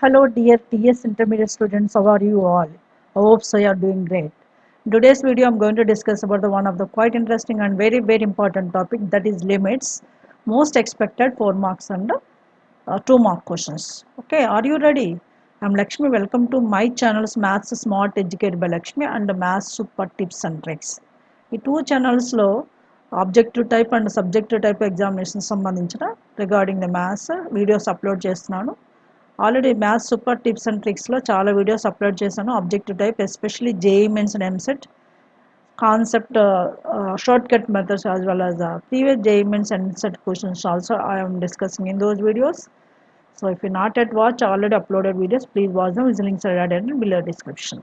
Hello dear TS intermediate students, how are you all? I hope so you are doing great. In today's video I'm going to discuss about the one of the quite interesting and very important topic, that is limits, most expected 4 marks and 2 mark questions. Okay, are you ready? I'm Lakshmi. Welcome to my channels Maths Smart Educated by Lakshmi and Maths Super Tips and Tricks. ఈ 2 ఛానల్స్లో objective type and subjective type examination సంబంధించిన regarding the maths videos upload చేస్తున్నాను. Already maths super tips and ట్రిక్స్లో చాలా videos upload చేశాను. Objective type especially JEE Mains and EAMCET concept short cut methods as well as previous JEE Mains and EAMCET questions also I am discussing in those videos. So if you not yet watch already uploaded videos, please watch them. These links are added in below description.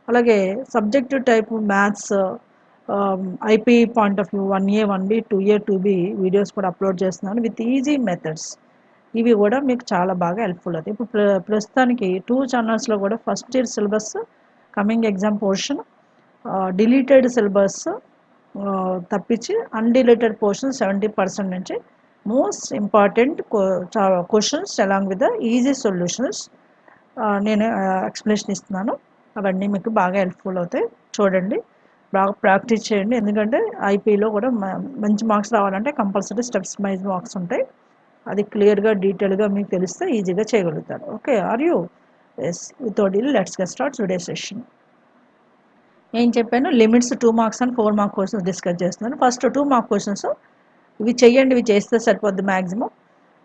అలాగే subjective type maths IPE point of view 1A 1B 2A 2B videos కూడా upload చేస్తున్నాను with easy methods. ఇవి కూడా మీకు చాలా బాగా helpful అవుతాయి. ఇప్పుడు ప్రస్తుతానికి 2 ఛానల్స్లో కూడా first year syllabus coming exam portion deleted syllabus తప్పించి అన్డిలీటెడ్ పోర్షన్ 70% నుంచి most important questions along with the easy solutions నేను ఎక్స్ప్లెనేషన్ ఇస్తున్నాను. అవన్నీ మీకు బాగా హెల్ప్ఫుల్ అవుతాయి. చూడండి, బాగా ప్రాక్టీస్ చేయండి. ఎందుకంటే ఐపీలో కూడా మంచి మార్క్స్ రావాలంటే కంపల్సరీ స్టెప్స్ వైజ్ మార్క్స్ ఉంటాయి. అది క్లియర్గా డీటెయిల్గా మీకు తెలిస్తే ఈజీగా చేయగలుగుతారు. Okay, are you? Yes, without delay let's get start today session. ఏం చెప్పాను, limits 2 marks and 4 mark questions discuss చేస్తున్నాను. ఫస్ట్ 2 మార్క్ క్వశ్చన్స్ ఇవి చెయ్యండి, ఇవి చేస్తే సరిపోద్ది మ్యాక్సిమం.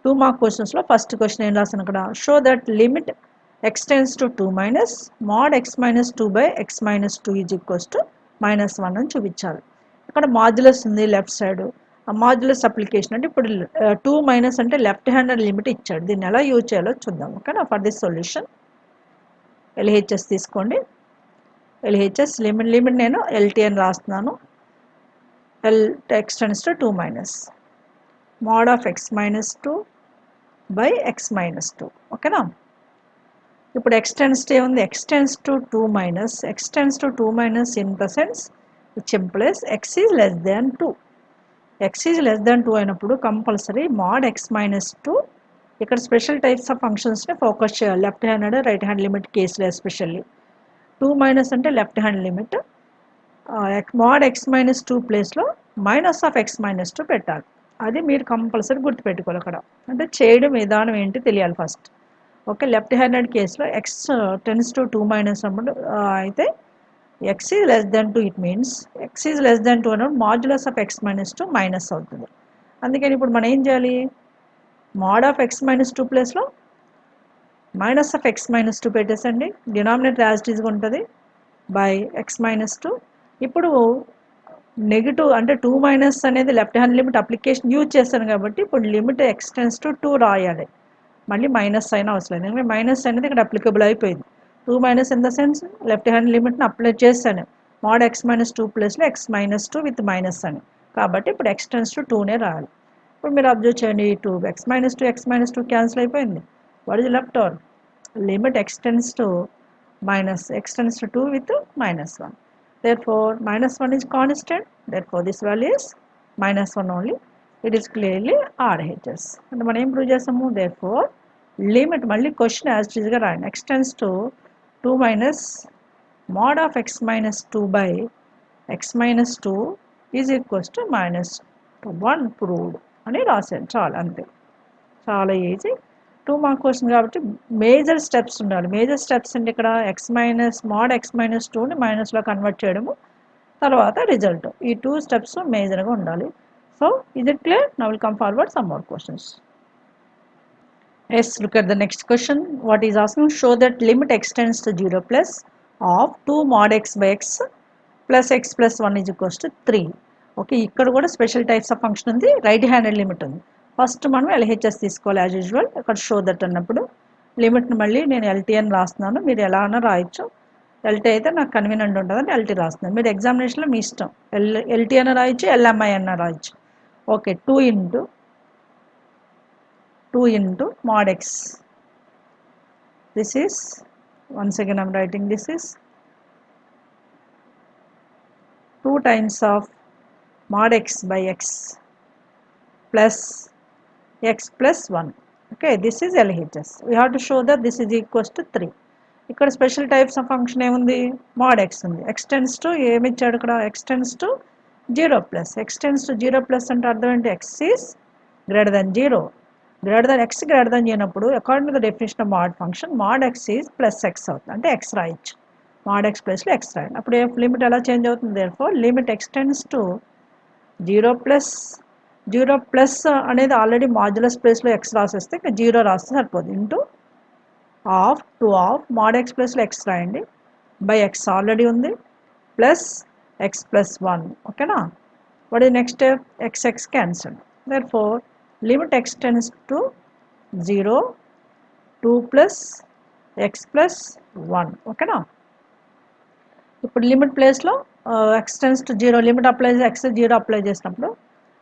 2 మార్క్ క్వశ్చన్స్లో ఫస్ట్ క్వశ్చన్ ఏం రాసాను అక్కడ, show that limit extends to 2 minus mod x minus 2 by x minus 2 is equals to -1 అని చూపించాలి. ఇక్కడ మాడ్యులస్ ఉంది లెఫ్ట్ సైడ్. ఆ మాడ్యులస్ అప్లికేషన్ అంటే ఇప్పుడు 2 మైనస్ అంటే లెఫ్ట్ హ్యాండెడ్ లిమిట్ ఇచ్చాడు. దీన్ని ఎలా యూజ్ చేయాలో చూద్దాం. ఓకేనా? ఫర్ దిస్ సొల్యూషన్ ఎల్హెచ్ఎస్ తీసుకోండి. ఎల్హెచ్ఎస్ లిమిట్ నేను ఎల్టీ అని రాస్తున్నాను. L x tends to 2 minus mod of x minus 2 by x minus 2. ఓకేనా? ఇప్పుడు ఎక్స్టెండ్స్ ఏముంది, x tends to 2 minus, x tends to 2 minus in the sense which implies x is less than 2. x is less than 2 అయినప్పుడు compulsory mod x minus 2. ఇక్కడ special types of ఫంక్షన్స్ని focus చేయాలి. Left hand right hand limit కేసులో especially 2 minus అంటే left hand limit. mod x minus 2 ప్లేస్లో minus of x minus 2 పెట్టాలి. అది మీరు కంపల్సరీ గుర్తుపెట్టుకోవాలి. అక్కడ అంటే చేయడం విధానం ఏంటి తెలియాలి ఫస్ట్. ఓకే, లెఫ్ట్ హ్యాండెడ్ కేసులో ఎక్స్ టెన్స్ టు 2 మైనస్ అన్నప్పుడు అయితే X is less than 2, it means X is less than 2 అన్నప్పుడు modulus of x minus 2 minus అవుతుంది. అందుకని ఇప్పుడు మనం ఏం చేయాలి, మాడ్ ఆఫ్ ఎక్స్ మైనస్ 2 ప్లేస్లో మైనస్ ఆఫ్ ఎక్స్ మైనస్ 2 పెట్టేసండి. డినామినేటర్ యాజ్ ఇట్ ఈజ్గా ఉంటుంది బై ఎక్స్ మైనస్ 2. ఇప్పుడు నెగిటివ్ అంటే 2 మైనస్ అనేది left hand limit application use చేస్తాను కాబట్టి ఇప్పుడు లిమిట్ ఎక్స్టెన్స్ టు 2 రాయాలి. మళ్ళీ మైనస్ అయినా అవసరం లేదు, ఎందుకంటే మైనస్ అనేది ఇక్కడ అప్లికబుల్ అయిపోయింది. 2 minus in the sense left hand లిమిట్ని అప్లై చేశాను. మాడ్ ఎక్స్ మైనస్ 2 ప్లేస్లో ఎక్స్ మైనస్ 2 విత్ మైనస్ అని, కాబట్టి ఇప్పుడు ఎక్స్టెన్స్ టు 2నే రాయాలి. ఇప్పుడు మీరు అబ్జర్వ్ చేయండి, 2 ఎక్స్ మైనస్ 2 క్యాన్సిల్ అయిపోయింది. What is left over, limit x tends to minus ఎక్స్టెన్స్ to 2 with -1. Therefore -1 is constant, therefore this value is -1 only. It is clearly RHS. అంటే మనం ఏం ప్రూవ్ చేస్తాము, therefore లిమిట్ మళ్ళీ క్వశ్చన్ యాజ్ ఇట్ ఈజ్గా రాయండి. X tends to 2 minus mod of x minus 2 by x minus 2 is equals to -1 proved అని రాశాను. చాలా అంతే, చాలా ఈజీ. 2 మార్క్ క్వశ్చన్ కాబట్టి మేజర్ స్టెప్స్ ఉండాలి. మేజర్ స్టెప్స్ అంటే ఇక్కడ x minus mod x minus 2ని మైనస్లో కన్వర్ట్ చేయడము, తర్వాత రిజల్ట్. ఈ 2 స్టెప్స్ మేజర్గా ఉండాలి. So is it clear? Now will come forward some more questions. Yes, look at the next question. What is asking, show that limit extends to 0 plus of 2 mod x by x plus x plus 1 is equals to 3. Okay, ఇక్కడ కూడా special types of function ఉంది, right handed limit ఉంది. First మనం LHS తీసుకోవాలి as usual. ఇక్కడ show that అన్నప్పుడు లిమిట్ని మళ్ళీ నేను ఎల్టీ అని రాస్తున్నాను. మీరు ఎలా అన్నా రాయొచ్చు. ఎల్టీ అయితే నాకు కన్వీనియంట్ ఉంటుందని ఎల్టీ రాస్తున్నాను. మీరు ఎగ్జామినేషన్లో మీ ఇష్టం, ఎల్టీ అన్న రాయొచ్చు, ఎల్ఎంఐ అన్న రాయొచ్చు. Okay, 2 into mod x. This is, once again I'm writing, this is 2 times of mod x by x plus x plus 1. Okay, this is LHS. We have to show that this is equals to 3. ఇక్కడ special types of function ఏముంది, mod x ఉంది. X tends to ఏమి ఇచ్చాడు ఇక్కడ, x tends to 0 plus. X tends to 0 plus అంటే అర్థం ఏంటి, x is greater than 0. Greater than x greater than అయినప్పుడు according to the definition of mod function mod x is plus x అవుతుంది, అంటే x రాయొచ్చు. mod x ప్లస్లో x రాయాలి. అప్పుడు లిమిట్ ఎలా చేంజ్ అవుతుంది, therefore limit x tends to 0 plus. 0 plus అనేది ఆల్రెడీ మాడ్యులస్ ప్లేస్లో x రాసేస్తే ఇంకా 0 రాస్తే సరిపోతుంది, into of 2 of mod x ప్లస్లో x రాయండి, బై x ఆల్రెడీ ఉంది, ప్లస్ x ప్లస్ 1. ఓకేనా. What is next step, x cancel. Therefore limit x tends to 0 2 plus x plus 1. ఓకేనా. ఇప్పుడు లిమిట్ ప్లేస్లో ఎక్స్టెన్స్ టు 0 లిమిట్ అప్లై చేసి x 0 అప్లై చేసినప్పుడు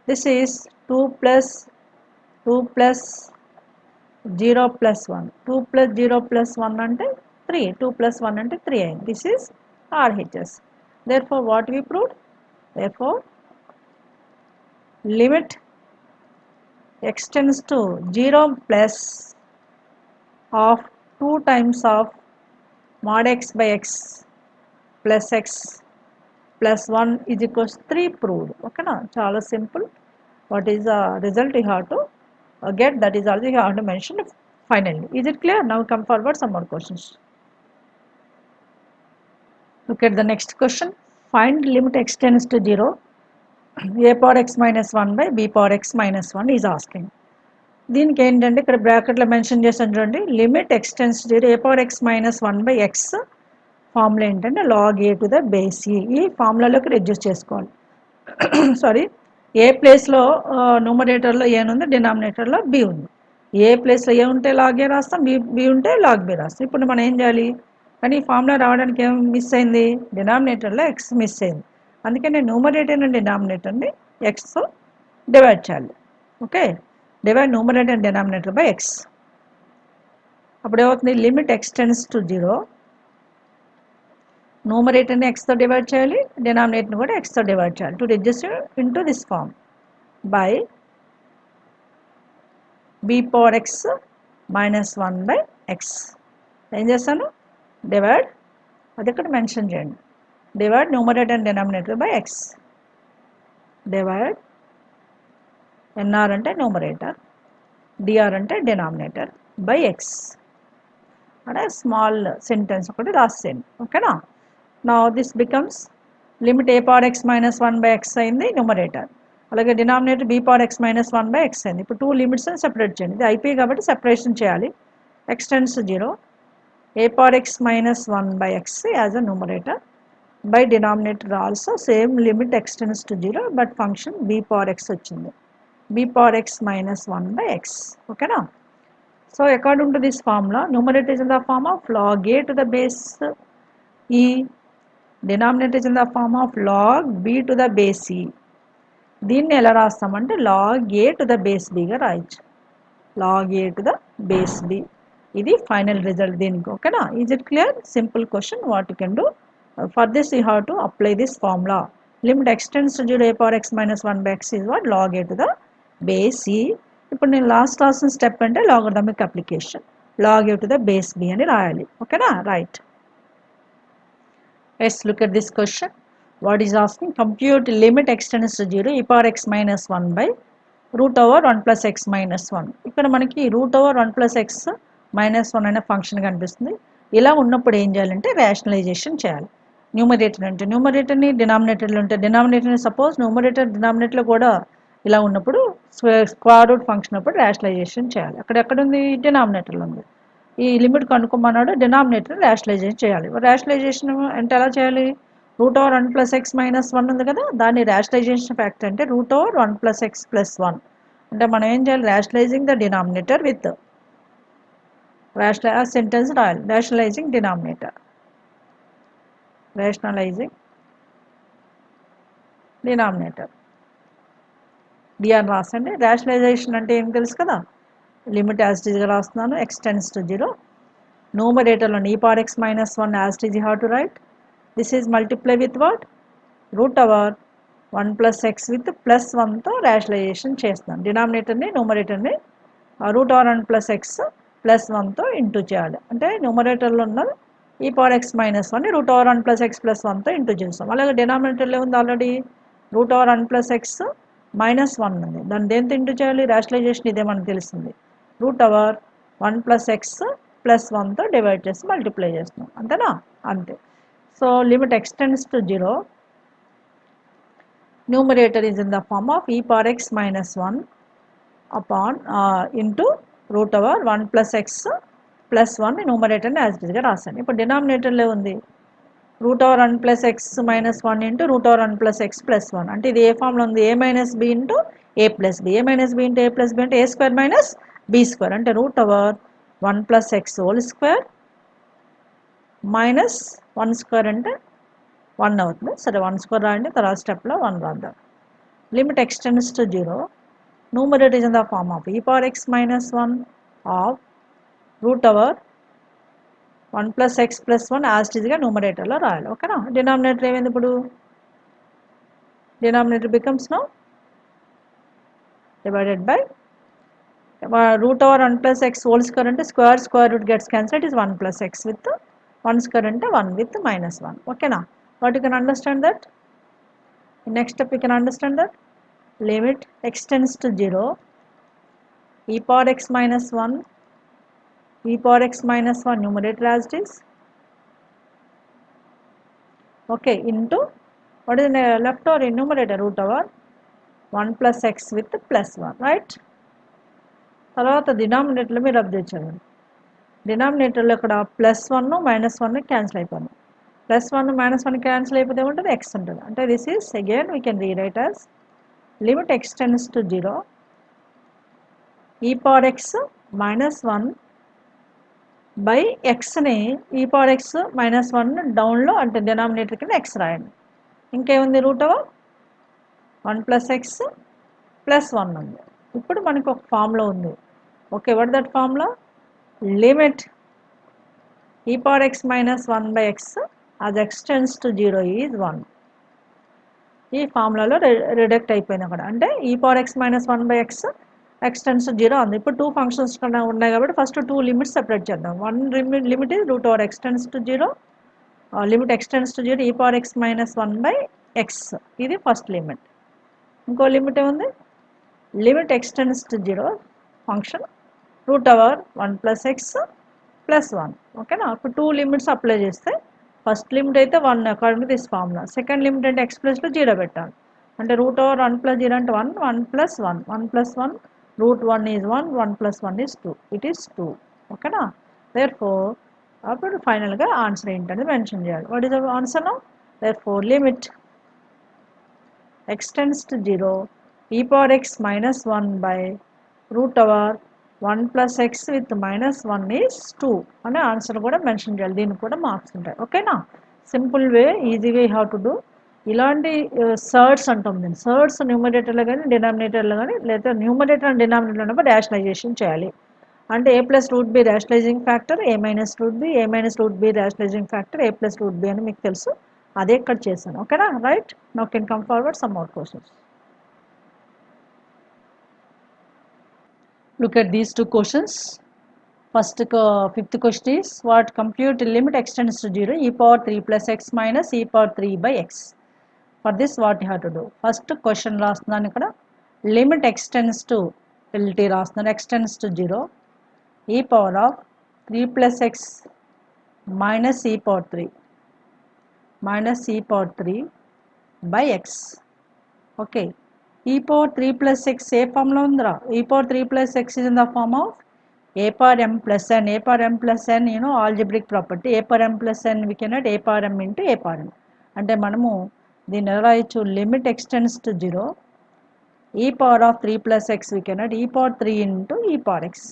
this is 2 plus 0 plus 1. 2 plus 0 plus 1 అంటే 3. 2 plus 1 అంటే 3 అయింది. This is RHS. Therefore what we proved, therefore limit x tends to 0 plus of 2 times of mod x by x plus x plus 1 is equals 3 proved. Okay na, chala simple. What is the result you have to get, that is also you have to mention finally. Is it clear? Now come forward some more questions. Look at the next question. Find limit x tends to 0 a power x minus 1 by b power x minus 1 is asking. దీనికి ఏంటంటే ఇక్కడ బ్రాకెట్లో mention చేసాను చూడండి, limit x tends 0 a power x minus 1 by x. Formula ఏంటంటే log a to the base e. ఈ ఫార్ములాలోకి reduce చేసుకోవాలి. Sorry, ఏ ప్లేస్లో న్యూమరేటర్లో ఏ ఉంది, డినామినేటర్లో బి ఉంది. ఏ ప్లేస్లో ఏ ఉంటే లాగ్ ఏ రాస్తాం, బి ఉంటే లాగ్ బి రాస్తాం. ఇప్పుడు మనం ఏం చేయాలి, కానీ ఈ ఫార్ములా రావడానికి ఏం మిస్ అయింది, డినామినేటర్లో ఎక్స్ మిస్ అయింది. అందుకే నేను న్యూమరేటర్ అండ్ డినామినేటర్ని ఎక్స్ డివైడ్ చేయాలి. Okay, divide numerator and denominator by x. అప్పుడు ఏమవుతుంది, లిమిట్ ఎక్స్టెన్స్ టు 0 న్యూమరేటర్ని ఎక్స్తో డివైడ్ చేయాలి, డినామినేటర్ని కూడా ఎక్స్తో డివైడ్ చేయాలి. To reduce into this form by b power x minus 1 by x. ఏం చేస్తాను, డివైడ్, అది ఇక్కడ మెన్షన్ చేయండి, divide numerator and denominator by x. Divide NR అంటే న్యూమరేటర్, డిఆర్ అంటే డినామినేటర్, బై ఎక్స్ అంటే స్మాల్ సెంటెన్స్ ఒకటి రాసేయండి. ఓకేనా. నా this becomes limit a power x minus 1 by x అయింది న్యూమరేటర్, అలాగే denominator b power x minus 1 by x అయింది. ఇప్పుడు 2 లిమిట్స్ సెపరేట్ చేయండి, ఇది ఐపీ కాబట్టి సెపరేషన్ చేయాలి. X tends 0 a power x minus 1 by x as a numerator, by denominator also same limit x tends to 0 but function b power x వచ్చింది, b power x minus 1 by x. Okay na. So according to this formula, numerator is in the form of log a to the base e, denominator is in the form of log b to the base e. దీన్ని ఎలా రాస్తామంటే log a to the base b గా రాయొచ్చు, log a to the base b. ఇది final result దీనికి. ఓకేనా. Is it clear? Simple question. What you can do for this, you have to apply this formula. Limit x tends to 0 a power x minus 1 by x is what, log a to the base e. ఇప్పుడు నేను last రాసిన step అంటే logarithmic application, log a to the base b అని రాయాలి. ఓకేనా, right. Let's look at this question. What is asking, compute limit x tends to 0 e power x minus 1 by root over 1 plus x minus 1. ఇక్కడ మనకి root over 1 plus x minus 1 అనే function కనిపిస్తుంది. ఇలా ఉన్నప్పుడు ఏం చేయాలంటే రేషనలైజేషన్ చేయాలి. న్యూమరేటర్ అంటే న్యూమరేటర్ని, డినామినేటర్లు ఉంటే డినామినేటర్ని, సపోజ్ న్యూమరేటర్ డినామినేటర్లో కూడా ఇలా ఉన్నప్పుడు స్క్వేర్ రూట్ ఫంక్షన్ అప్పుడు రేషనలైజేషన్ చేయాలి. ఎక్కడ ఉంది, డినామినేటర్లో ఉంది. ఈ లిమిట్ కనుక్కోమన్నాడు, డినామినేటర్ రేషనలైజేషన్ చేయాలి. రేషనలైజేషన్ అంటే ఎలా చేయాలి, root over 1 plus x minus 1 ఉంది కదా, దాన్ని రేషనలైజేషన్ ఫ్యాక్టర్ అంటే root over 1 plus x plus 1. అంటే మనం ఏం చేయాలి, rationalising the denominator with sentence రాయాలి. Rationalising denominator, rationalising denominator DR రాసండి. రేషనలైజేషన్ అంటే ఏం తెలుసు కదా, లిమిట్ యాజ్ ఇట్ ఈజ్గా రాస్తున్నాను, ఎక్స్ టెన్స్ టు 0. న్యూమరేటర్లో e power x minus 1 as it is you have to write. This is multiply with what, root over 1 plus x with plus 1తో rationalisation చేస్తున్నాను. డినామినేటర్ని న్యూమరేటర్ని root over 1 plus x plus 1తో into చేయాలి. అంటే న్యూమరేటర్లో ఉన్న e power x minus 1 root over 1 plus x plus 1తో ఇంటూ చేస్తాం. అలాగే డినామినేటర్లో ఉంది already root over 1 plus x minus 1 ఉంది. దాన్ని దేంతో ఇంటూ చేయాలి? రేషనలైజేషన్ ఇదే మనకు తెలిసింది. Root over 1 plus x plus 1తో డివైడ్ చేసి మల్టిప్లై చేస్తాం. అంతేనా? అంతే. So limit extends to 0. Numerator is in the form of e power x minus 1 upon into root over 1 plus x plus 1 numerator as it is గా రాశాను. ఇప్పుడు డినామినేటర్లో ఉంది root over 1 plus x minus 1 into root over 1 plus x plus 1. అంటే ఇది ఏ ఫామ్లో ఉంది? ఏ minus b into a plus B. A minus b into a plus B అంటే a square minus b square. అంటే root over 1 plus x whole square minus 1 square అంటే 1 అవుతుంది. సరే 1 square రాయండి, తర్వాత స్టెప్లో 1 రాద్దాం. Limit extends to 0. Numerator is in the form of e power x minus 1 of root over 1 plus x plus 1 as it is గా న్యూమరేటర్లో రాయాలి. ఓకేనా? డినామినేటర్ ఏమైంది ఇప్పుడు? Denominator becomes now divided by root over 1 plus x whole square అంటే square root gets cancel. It is 1 plus x with 1 square అంటే 1 with minus 1. ఓకేనా? But you can understand that. In next step you can understand that limit extends to 0. E power x minus 1 e power x minus 1 numerator as it is, okay, into what is the left over in numerator root over 1 plus x with plus 1, right? తర్వాత డినామినేటర్లో మీరు observe చేయండి. డినామినేటర్లో ఇక్కడ plus 1 minus 1 cancel అయిపోయింది. Plus 1 minus 1 cancel అయిపోతే ఏముంటుంది? X ఉంటుంది. అంటే this is again we can rewrite as limit extends to 0. e power x minus 1 by ఎక్స్ని ఈ పవర్ ఎక్స్ మైనస్ 1 డౌన్లో అంటే డినామినేటర్ కింద ఎక్స్ రాయండి. ఇంకేముంది? Root over 1 plus x plus 1 ఉంది. ఇప్పుడు మనకు ఒక ఫార్ములా ఉంది. Okay, what that formula? Limit e power x minus 1 by x as x tends to 0 is 1. ఈ ఫార్ములాలో రిడక్ట్ అయిపోయింది అక్కడ. అంటే e power x minus 1 by x x tends to 0 ఉంది. ఇప్పుడు 2 ఫంక్షన్స్ కన్నా ఉన్నాయి కాబట్టి ఫస్ట్ 2 లిమిట్స్ సెపరేట్ చేద్దాం. One limit is root over x tends to 0. Limit extends to 0 e power x minus 1 by x. ఇది ఫస్ట్ లిమిట్. ఇంకో లిమిట్ ఏముంది? Limit extends to 0 function root over 1 plus x plus 1. ఓకేనా? ఇప్పుడు 2 limits apply చేస్తే first limit అయితే 1 according to this formula. Second limit అంటే x ప్లస్లో 0 పెట్టాలి. అంటే రూట్ ఓవర్ 1 ప్లస్ 0 అంటే 1 1 plus 1 1 plus 1 root 1 is 1 1 plus 1 is 2. It is 2. ఓకేనా? దేర్ ఫోర్ అప్పుడు ఫైనల్గా ఆన్సర్ ఏంటనేది మెన్షన్ చేయాలి. What is the answer now? Therefore limit extends to 0 e power x minus 1 by root over 1 plus x with minus 1 is 2 అనే answer కూడా mention చేయాలి. దీనికి కూడా మార్క్స్ ఉంటాయి. ఓకేనా? Simple way, easy way how to do. ఇలాంటి surds అంటాం. దీన్ని సర్డ్స్ న్యూమరేటర్లో కానీ డినామినేటర్లో కానీ లేదా న్యూమరేటర్ అండ్ డినామినేటర్ ఉన్నప్పుడు రేషనలైజేషన్ చేయాలి. అంటే a plus root b rationalising factor, a minus root b, a minus root b rationalising factor, a plus root b అని మీకు తెలుసు. అదే ఇక్కడ చేశాను. ఓకేనా? Right. Now can come forward some more questions. Look at these two questions. First, fifth question is what? Compute limit extends to 0 e power 3 plus x minus e power 3 by x. For this what you have to do? First question రాస్తున్నాను ఇక్కడ. Limit extends to LT రాస్తున్నాను. Extends to 0 e power of 3 plus x minus e power 3 by x. Okay. e power 3 plus x ఏ ఫామ్లో ఉందిరా? e power 3 plus x is in the form of a power m plus n. a power m plus n, you know, algebraic property. a power m plus n we can write a power m into a power m. అంటే మనము దీన్ని ఎలా రాయొచ్చు? Limit extends to 0 e power of 3 plus x we can write e power 3 into e power x.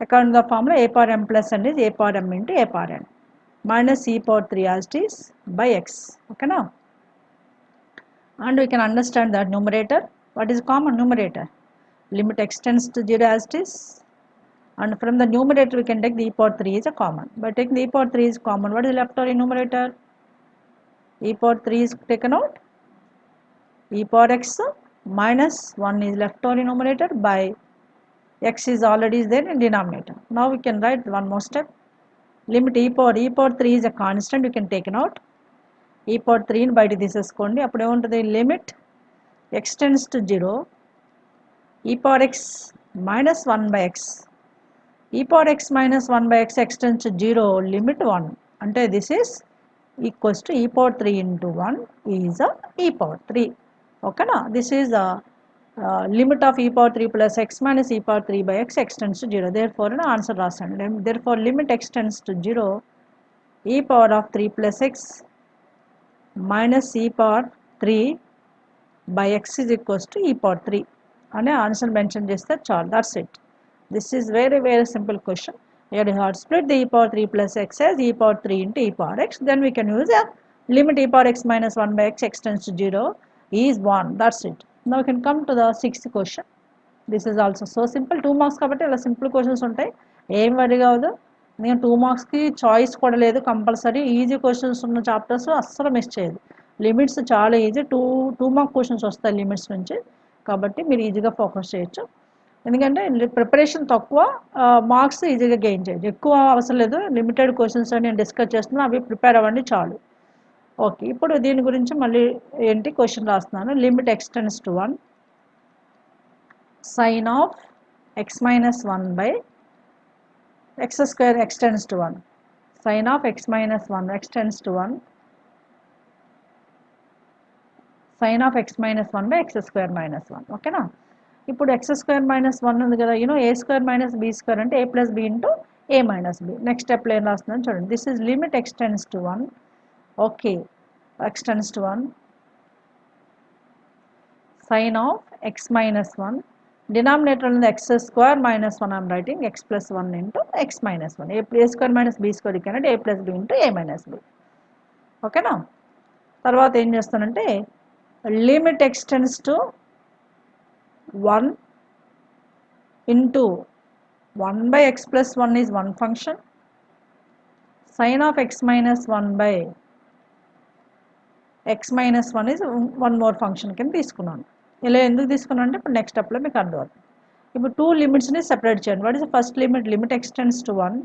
According to the formula a power m plus n is a power m into a power n minus e power 3 as it is by x. Okay now? And we can understand that numerator, what is common numerator? Limit extends to 0 as it is, and from the numerator we can take the e power 3 is a common. By taking the e power 3 is common, what is left over in numerator? E power 3 is taken out, e power x minus 1 is left over in numerator by x is already there in denominator. Now we can write one more step. Limit e power 3 is a constant, you can take it out. E power 3 ని బయట తీసేసుకోండి. అప్పుడు ఏముంటుంది, limit x tends to 0 e power x minus 1 by x e power x minus 1 by x extends to 0 limit 1 అంటే this is equals to e power 3 into 1 is a e power 3. Okay na, this is a limit of e power 3 plus x minus e power 3 by x extends to 0. Therefore answer రాస్తాను. Therefore limit extends to 0 e power of 3 plus x minus e power 3 by x is equals to e power 3 అనే answer mention చేస్తే చాలు. That's it. This is very very simple question. Here you have split the e power 3 plus x as e power 3 into e power x. Then we can use a limit e power x minus 1 by x extends to 0 is 1. That's it. Now we can come to the sixth question. This is also so simple. 2 marks కాబట్టి ఇలా simple questions ఉంటాయి, ఏం వరి కావద్దు. నేను 2 మార్క్స్కి choice కూడా లేదు, కంపల్సరీ ఈజీ క్వశ్చన్స్ ఉన్న చాప్టర్స్ అస్సలు మిస్ చేయదు. లిమిట్స్ చాలా ఈజీ, టూ మార్క్ క్వశ్చన్స్ వస్తాయి లిమిట్స్ నుంచి, కాబట్టి మీరు ఈజీగా ఫోకస్ చేయొచ్చు. ఎందుకంటే ప్రిపరేషన్ తక్కువ, మార్క్స్ ఈజీగా గెయిన్ చేయొచ్చు. ఎక్కువ అవసరం లేదు, లిమిటెడ్ క్వశ్చన్స్ నేను డిస్కస్ చేస్తున్నాను, అవి ప్రిపేర్ అవ్వండి చాలు. ఓకే, ఇప్పుడు దీని గురించి మళ్ళీ ఏంటి క్వశ్చన్ రాస్తున్నాను. Limit extends to 1 sin of x minus 1 by x square extends to 1 sin of x minus 1 extends to 1 sin of x minus 1 by x square minus 1. ఓకేనా, ఇప్పుడు x square minus 1 ఉంది కదా, a square minus b square అంటే a plus b into a minus b. నెక్స్ట్ స్టెప్లో ఏం రాస్తున్నాను చూడండి. This is limit extends to 1. Okay, extends to 1 sin of x minus 1, denominator is x square minus 1, I am writing x plus 1 into x minus 1. A square minus b square, you can write a plus b into a minus b. Okay na, తర్వాత ఏం చేస్తానంటే limit x tends to 1 into 1 by x plus 1 is one function, sin of x minus 1 by x minus 1 is one more function కింద తీసుకున్నాను. ఇలా ఎందుకు తీసుకున్నాను అంటే ఇప్పుడు నెక్స్ట్ స్టెప్లో మీకు అర్థమవుతుంది. ఇప్పుడు టూ లిమిట్స్ని సెపరేట్ చేయండి. What is the first limit? Limit extends to 1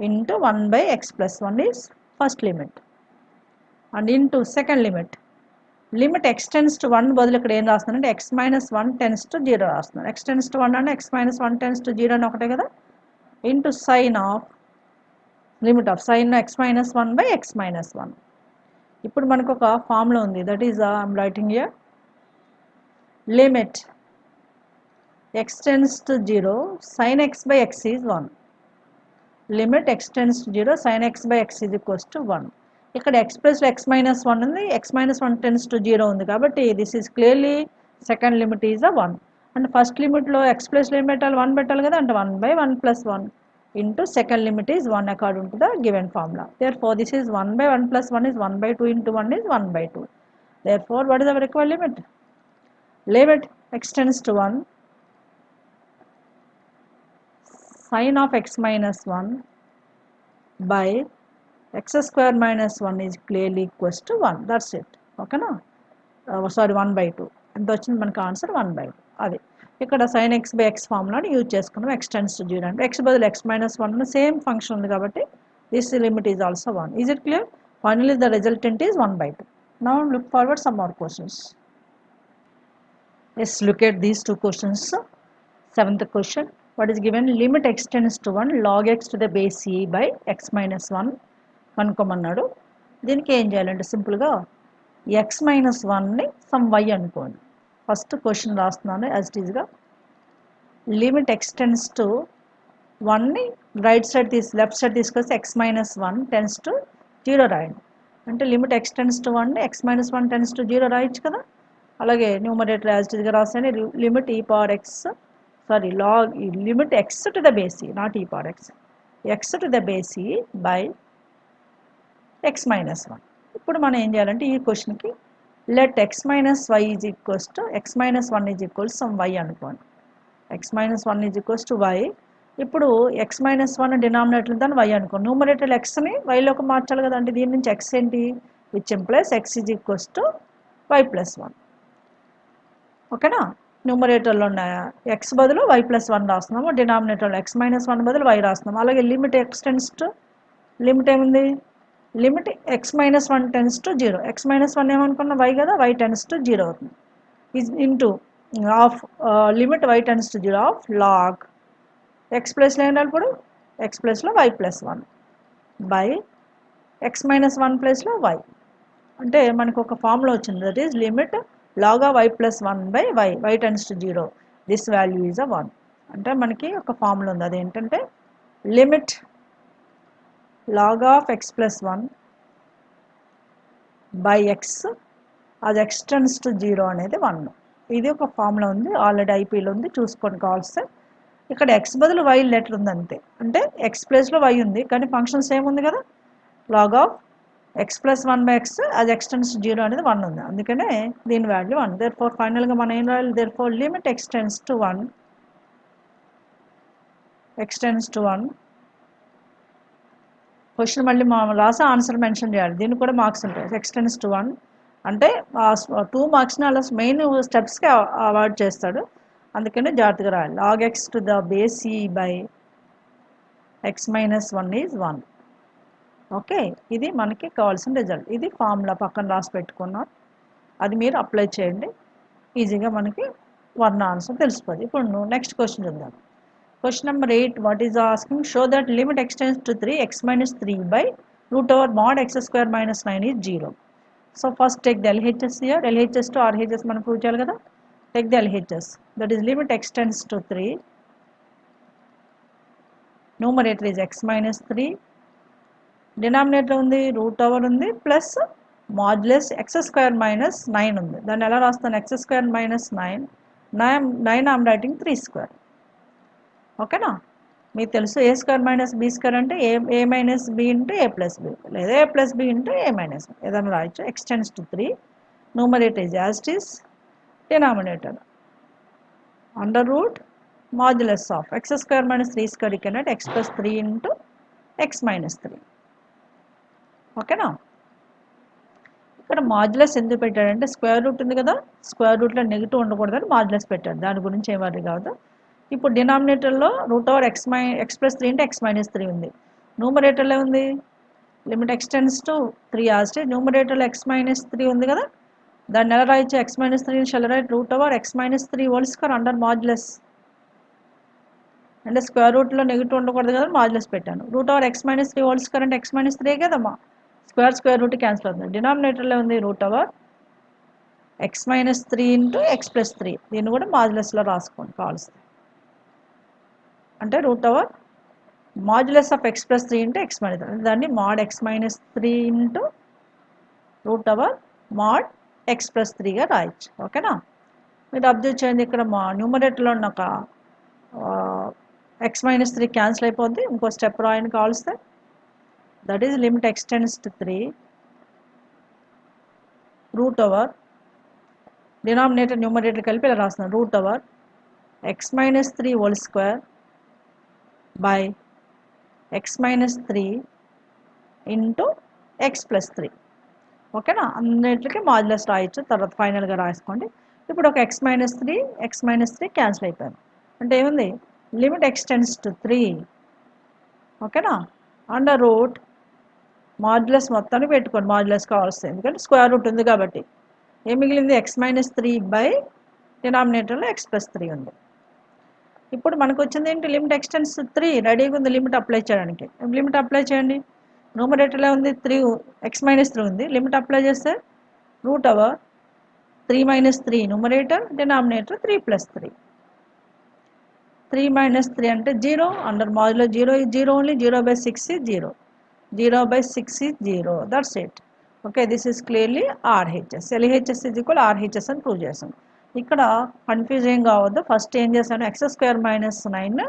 into 1 by x plus 1 is first limit, and into second limit, limit extends to 1 బదులు ఇక్కడ ఏం రాస్తున్నానంటే x minus 1 tends to 0 రాస్తున్నాను. x tends to 1 అంటే x minus 1 tends to 0 అని ఒకటే కదా, into sine of limit of sine x minus 1 by x minus 1. ఇప్పుడు మనకు ఒక ఫార్ములా ఉంది, that is I'm writing here limit x tends to 0 sin x by x is 1. Limit x tends to 0 sin x by x is equals to 1. ఇక్కడ x plus x minus 1 ఉంది, x minus 1 tends to 0 ఉంది కాబట్టి this is clearly second limit is uh 1. And first లిమిట్లో x plus ఏం పెట్టాలి? 1 పెట్టాలి కదా, అంటే 1 by 1 plus 1 into second limit is 1 according to the given formula. Therefore this is 1 by 1 plus 1 is 1 by 2 into 1 is 1 by 2. Therefore what is our required limit? Limit extends to 1 sin of x minus 1 by x square minus 1 is clearly equals to 1. That's it. Okay na, sorry 1 by 2. ఎంత వచ్చింది మనకు answer? 1 by 2. అది ఇక్కడ sin x by x ఫార్ములాని use చేసుకున్నాం. x tends to 0 అంటే x బదులు x minus 1 same function ఉంది కాబట్టి this limit is also 1. Is it clear? Finally the resultant is 1 by 2. Now look forward some more questions. Let's look at these two questions. Seventh question, what is given? Limit extends to 1 log x to the base c by x minus 1 కనుక్కోమన్నాడు. దీనికి ఏం చేయాలంటే సింపుల్గా x minus 1ని some y అనుకోండి. First question రాస్తున్నాను as it ఈజ్గా. Limit extends to 1ని రైట్ సైడ్ లెఫ్ట్ సైడ్ తీసుకొస్తే x minus 1 tends to 0 రాయండి. అంటే limit extends to 1 x minus 1 tends to 0 రాయొచ్చు కదా. అలాగే న్యూమరేటర్ యాజ్ ఇట్ ఈజ్గా రాస్తే limit e power x, sorry log limit x to the base c, not e power x to the base c by x minus 1. ఇప్పుడు మనం ఏం చేయాలంటే ఈ క్వశ్చన్కి let x minus y is equals to x minus 1 is equals to some y అనుకోండి. x minus 1 is equals to y. ఇప్పుడు x minus 1 denominator దాన్ని y అనుకోండి. న్యూమరేటర్ xని yలోకి మార్చాలి కదా, అంటే దీని నుంచి x ఏంటి, which implies x is equals to y plus 1. ఓకేనా, న్యూమరేటర్లో ఉన్న ఎక్స్ బదులు వై ప్లస్ వన్ రాస్తున్నాము, డినామినేటర్లో ఎక్స్ మైనస్ వన్ బదులు వై రాస్తున్నాము. అలాగే లిమిట్ ఎక్స్టెన్స్ టు లిమిట్ ఏముంది, limit x minus one tends to zero. X minus one ఏమనుకున్నా వై కదా, వై టెన్స్ టు జీరో అవుతుంది. Is into of limit y tends to zero of log x ప్లస్లో అయినప్పుడు x ప్లస్లో y plus one by x minus one ప్లస్లో y. అంటే మనకు ఒక ఫార్ములా వచ్చింది, that is limit log of why plus one by y, y tends to zero, this value is a one. అంటే మనకి ఒక ఫార్ములా ఉంది, అదేంటంటే limit log of x plus one by x అది ఎక్స్ టెన్స్ టు జీరో అనేది one. ఇది ఒక formula ఉంది, ఆల్రెడీ ఐపీలో ఉంది, చూసుకొని కావాల్సి. ఇక్కడ ఎక్స్ బదులు వై లెటర్ ఉంది అంతే, అంటే ఎక్స్ ప్లేస్లో వై ఉంది కానీ ఫంక్షన్ సేమ్ ఉంది కదా, log of x plus one by x అది ఎక్స్ టెన్స్ టు జీరో అనేది వన్ ఉంది, అందుకనే దీని వాల్యూ వన్. దేర్ ఫోర్ ఫైనల్గా మనం ఏం రాయాలి, therefore limit x tends to one, x tends to one. Question మళ్ళీ మనం రాసి ఆన్సర్ మెన్షన్ చేయాలి, దీనికి కూడా మార్క్స్ ఉంటాయి. ఎక్స్ టెన్స్ టు వన్ అంటే 2 మార్క్స్ని అలా మెయిన్ స్టెప్స్కి అవాయిడ్ చేస్తాడు, అందుకనే జాగ్రత్తగా రాయాలి. Log x to the base e by x minus one is one. Okay, ఇది మనకి కావాల్సిన రిజల్ట్. ఇది ఫార్ములా పక్కన రాసి పెట్టుకున్నాం, అది మీరు అప్లై చేయండి, ఈజీగా మనకి వన్ ఆన్సర్ తెలిసిపోతుంది. ఇప్పుడు నెక్స్ట్ క్వశ్చన్ చూద్దాం. Question number 8, what is asking, show that limit x tends to 3 x minus 3 by root over mod x square minus 9 is 0. So first take the LHS here, LHS to RHS మనం prove చేయాలి కదా. Take the LHS, that is limit extends to 3, numerator is x minus 3, denominator ఉంది root over ఉంది plus modulus x square minus 9 ఉంది. దాన్ని ఎలా రాస్తాను, x square minus 9 I'm writing 3 square. ఓకేనా, మీకు తెలుసు a square minus b square అంటే a minus b into a plus b, లేదా a plus b into a minus b, ఏదైనా రాయొచ్చు. X tends to 3, numerator is as it is, denominator under root modulus of x square minus 3 square, you can write X plus 3 into X minus 3. ఓకేనా, ఇక్కడ modulus ఎందుకు పెట్టాడంటే square root ఉంది కదా, square రూట్లో negative ఉండకూడదని మాడ్యులస్ పెట్టాడు, దాని గురించి ఏం వర్రీ కాదు. ఇప్పుడు డినామినేటర్లో రూట్ ఓవర్ ఎక్స్ ప్లస్ 3 అంటే ఎక్స్ మైనస్ 3 ఉంది, న్యూమరేటర్లో ఉంది లిమిట్ ఎక్స్టెన్స్ టు 3 ఆస్టే, న్యూమరేటర్లో ఎక్స్ మైనస్ 3 ఉంది కదా, దాన్ని ఎలా రాయొచ్చు, X minus 3 shall right route over x minus 3 whole square under modulus, అంటే స్క్వేర్ రూట్లో నెగిటివ్ ఉండకూడదు కదా మాడ్యులస్ పెట్టాను. Route over x minus 3 whole square అంటే ఎక్స్ మైనస్ 3 కదమ్మా, స్క్వేర్ రూట్ క్యాన్సిల్ అవుతుంది. డినామినేటర్లో ఉంది root over x minus 3 into x plus 3, దీన్ని కూడా మాడ్యులస్లో రాసుకోండి కావాల్సింది. అంటే root over modulus of x plus 3 into X minus 3, దాన్ని mod x minus 3 into root over mod x plus 3గా రాయొచ్చు. ఓకేనా, మీరు అబ్జర్వ్ చేయండి, ఇక్కడ మా న్యూమరేటర్లో ఉన్న ఒక ఎక్స్ మైనస్ 3 క్యాన్సిల్ అయిపోద్ది, ఇంకో స్టెప్ రాయని కావాల్స్తే, that is limit extends to 3 root over denominator numerator కలిపి ఇలా రాస్తున్నాను, root over x minus 3 whole square by x minus 3 into x plus 3. ఓకేనా, అన్నిటికీ మాడ్యులస్ రాయొచ్చు, తర్వాత ఫైనల్గా రాసుకోండి. ఇప్పుడు ఒక ఎక్స్ మైనస్ 3 క్యాన్సిల్ అయిపోయింది, అంటే ఏముంది లిమిట్ ఎక్స్టెండ్స్ టు 3. ఓకేనా, అండర్ రూట్ మాడ్యులస్ మొత్తాన్ని పెట్టుకోండి, మాడ్యులస్ కావాల్సింది ఎందుకంటే స్క్వేర్ రూట్ ఉంది కాబట్టి. ఏం మిగిలింది, ఎక్స్ మైనస్ 3 బై డినామినేటర్లో ఎక్స్ ప్లస్ 3 ఉంది. ఇప్పుడు మనకు వచ్చింది ఏంటి, లిమిట్ ఎక్స్టెన్స్ 3 రెడీగా ఉంది లిమిట్ అప్లై చేయడానికి. లిమిట్ అప్లై చేయండి, న్యూమరేటర్లో ఉంది 3 ఎక్స్ మైనస్ 3 ఉంది, లిమిట్ అప్లై చేస్తే root over 3 minus 3 numerator, denominator 3 plus 3. 3 minus 3 అంటే 0, under modulo 0 is 0 only, 0 by 6 is 0, 0 by 6 is 0, that's it. Okay, this is clearly RHS, LHS is equal RHS అని prove చేసాం. ఇక్కడ confusing కావద్దు, first ఏం చేశాను, x square minus 9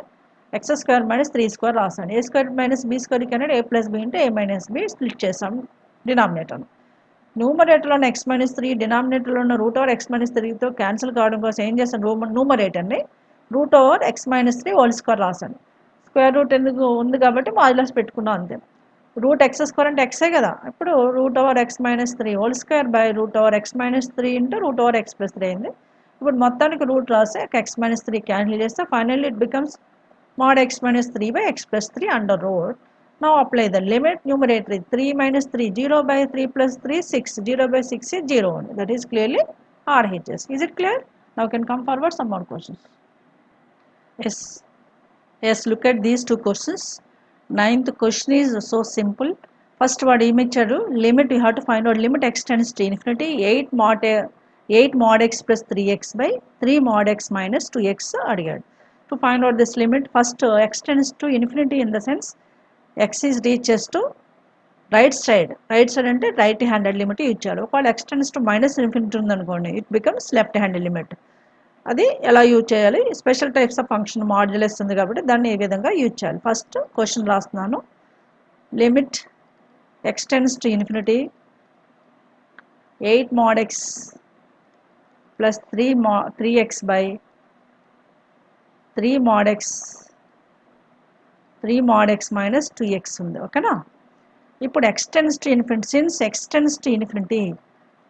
x square minus 3 square రాసాను, a square minus b square అనేది a plus b into a minus b split చేసాం denominator. న్యూమరేటర్లో ఉన్న ఎక్స్ మైనస్ 3 డినామినేటర్లో ఉన్న రూట్ ఓవర్ ఎక్స్ మైనస్ 3తో క్యాన్సిల్ కావడం కోసం ఏం చేస్తాను, న్యూమరేటర్ని root over x minus 3 whole square రాశాను. స్క్వేర్ రూట్ ఎందుకు ఉంది కాబట్టి మాడ్యులస్ పెట్టుకున్నాం అంతే. రూట్ ఎక్స్ స్క్వేర్ అంటే ఎక్సే కదా, ఇప్పుడు route over x minus 3 whole square by root over x minus 3 into root over X plus 3 అయింది. ఇప్పుడు మొత్తానికి రూట్ రాస్తే x minus 3 క్యాన్సిల్ చేస్తే finally it becomes mod x minus 3 by x plus 3 under root. Now apply the limit numerator 3 minus 3 0 by 3 plus 3 6 0 by 6 is 0 only. That is clearly RHS. Is it clear? Now can come forward some more questions. Yes. Yes, look at these two questions. Ninth question is so simple. First what immediate limit you have to find out limit x tends to infinity 8 mod x plus 3x by 3 mod x minus 2x అడిగాడు. To find out this limit, first x tends to infinity in the sense x is reaches to right side అంటే right handed limit ఇచ్చాడు. ఒకవేళ x tends to minus infinity ఉందనుకోండి it becomes left handed limit. అది ఎలా use చేయాలి, special types of function modulus ఉంది కాబట్టి దాన్ని ఏ విధంగా యూజ్ చేయాలి. ఫస్ట్ క్వశ్చన్ రాస్తున్నాను. Limit x tends to infinity 8 mod x plus 3x by 3 mod x minus 2x ఉంది. ఓకేనా? ఇప్పుడు x tends to infinity, since x tends to infinity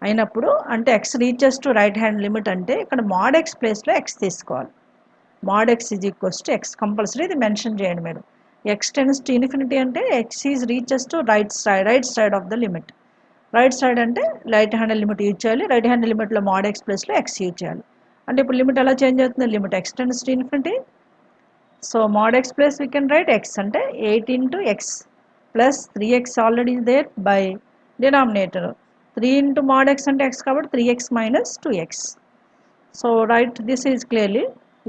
అయినప్పుడు అంటే x reaches to right hand limit అంటే ఇక్కడ mod x ప్లేస్లో x తీసుకోవాలి. mod x is equals to x compulsory ఇది మెన్షన్ చేయండి మీరు. x tends to infinity అంటే x is reaches to right side of the limit. Right side అంటే right hand limit use చేయాలి. రైట్ హ్యాండ్ లిమిట్లో mod x ప్లేస్లో x use చేయాలి. అంటే ఇప్పుడు లిమిట్ ఎలా చేంజ్ అవుతుంది, limit x tends to infinity. So mod x plus we can write x అంటే 8 into x ప్లస్ 3x already there by denominator 3 into mod x అంటే x కాబట్టి 3x minus 2x. So right this is clearly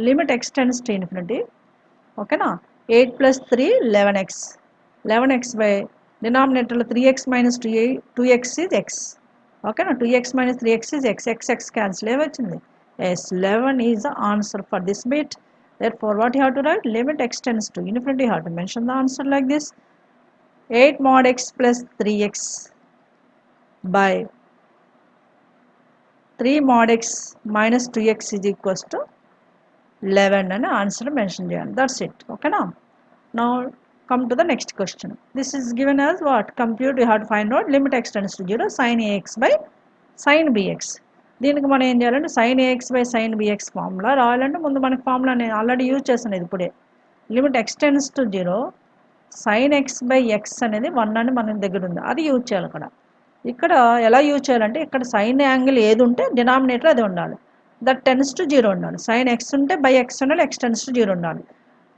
limit x tends to infinity. ఓకేనా? 8 plus 3 11x by డినామినేటర్లో 3x minus 2x is x. ఓకేనా? 2x minus 3x is x cancel ఏమొచ్చింది, yes 11 is the answer for this bit. Therefore what you have to write, limit x tends to infinity, you have to mention the answer like this, 8 mod x plus 3x by 3 mod x minus 2x is equals to 11 అని answer mention చేయండి. That's it. ఓకేనా? Now come to the next question. This is given as what, compute you have to find out limit x tends to 0 sin ax by sin bx. దీనికి మనం ఏం చేయాలంటే sin ax by sin bx formula రావాలంటే ముందు మనకి formula నేను already use చేస్తాను. ఇది ఇప్పుడే limit x tends to 0 sin x by x అనేది 1 అని మన దగ్గర ఉంది, అది యూజ్ చేయాలి. ఇక్కడ ఎలా యూజ్ చేయాలంటే ఇక్కడ సైన్ యాంగిల్ ఏది ఉంటే డినామినేటర్ అది ఉండాలి, దట్ టెన్స్ టు 0 ఉండాలి. సైన్ x ఉంటే బై x ఉండాలి, x tends to 0 ఉండాలి.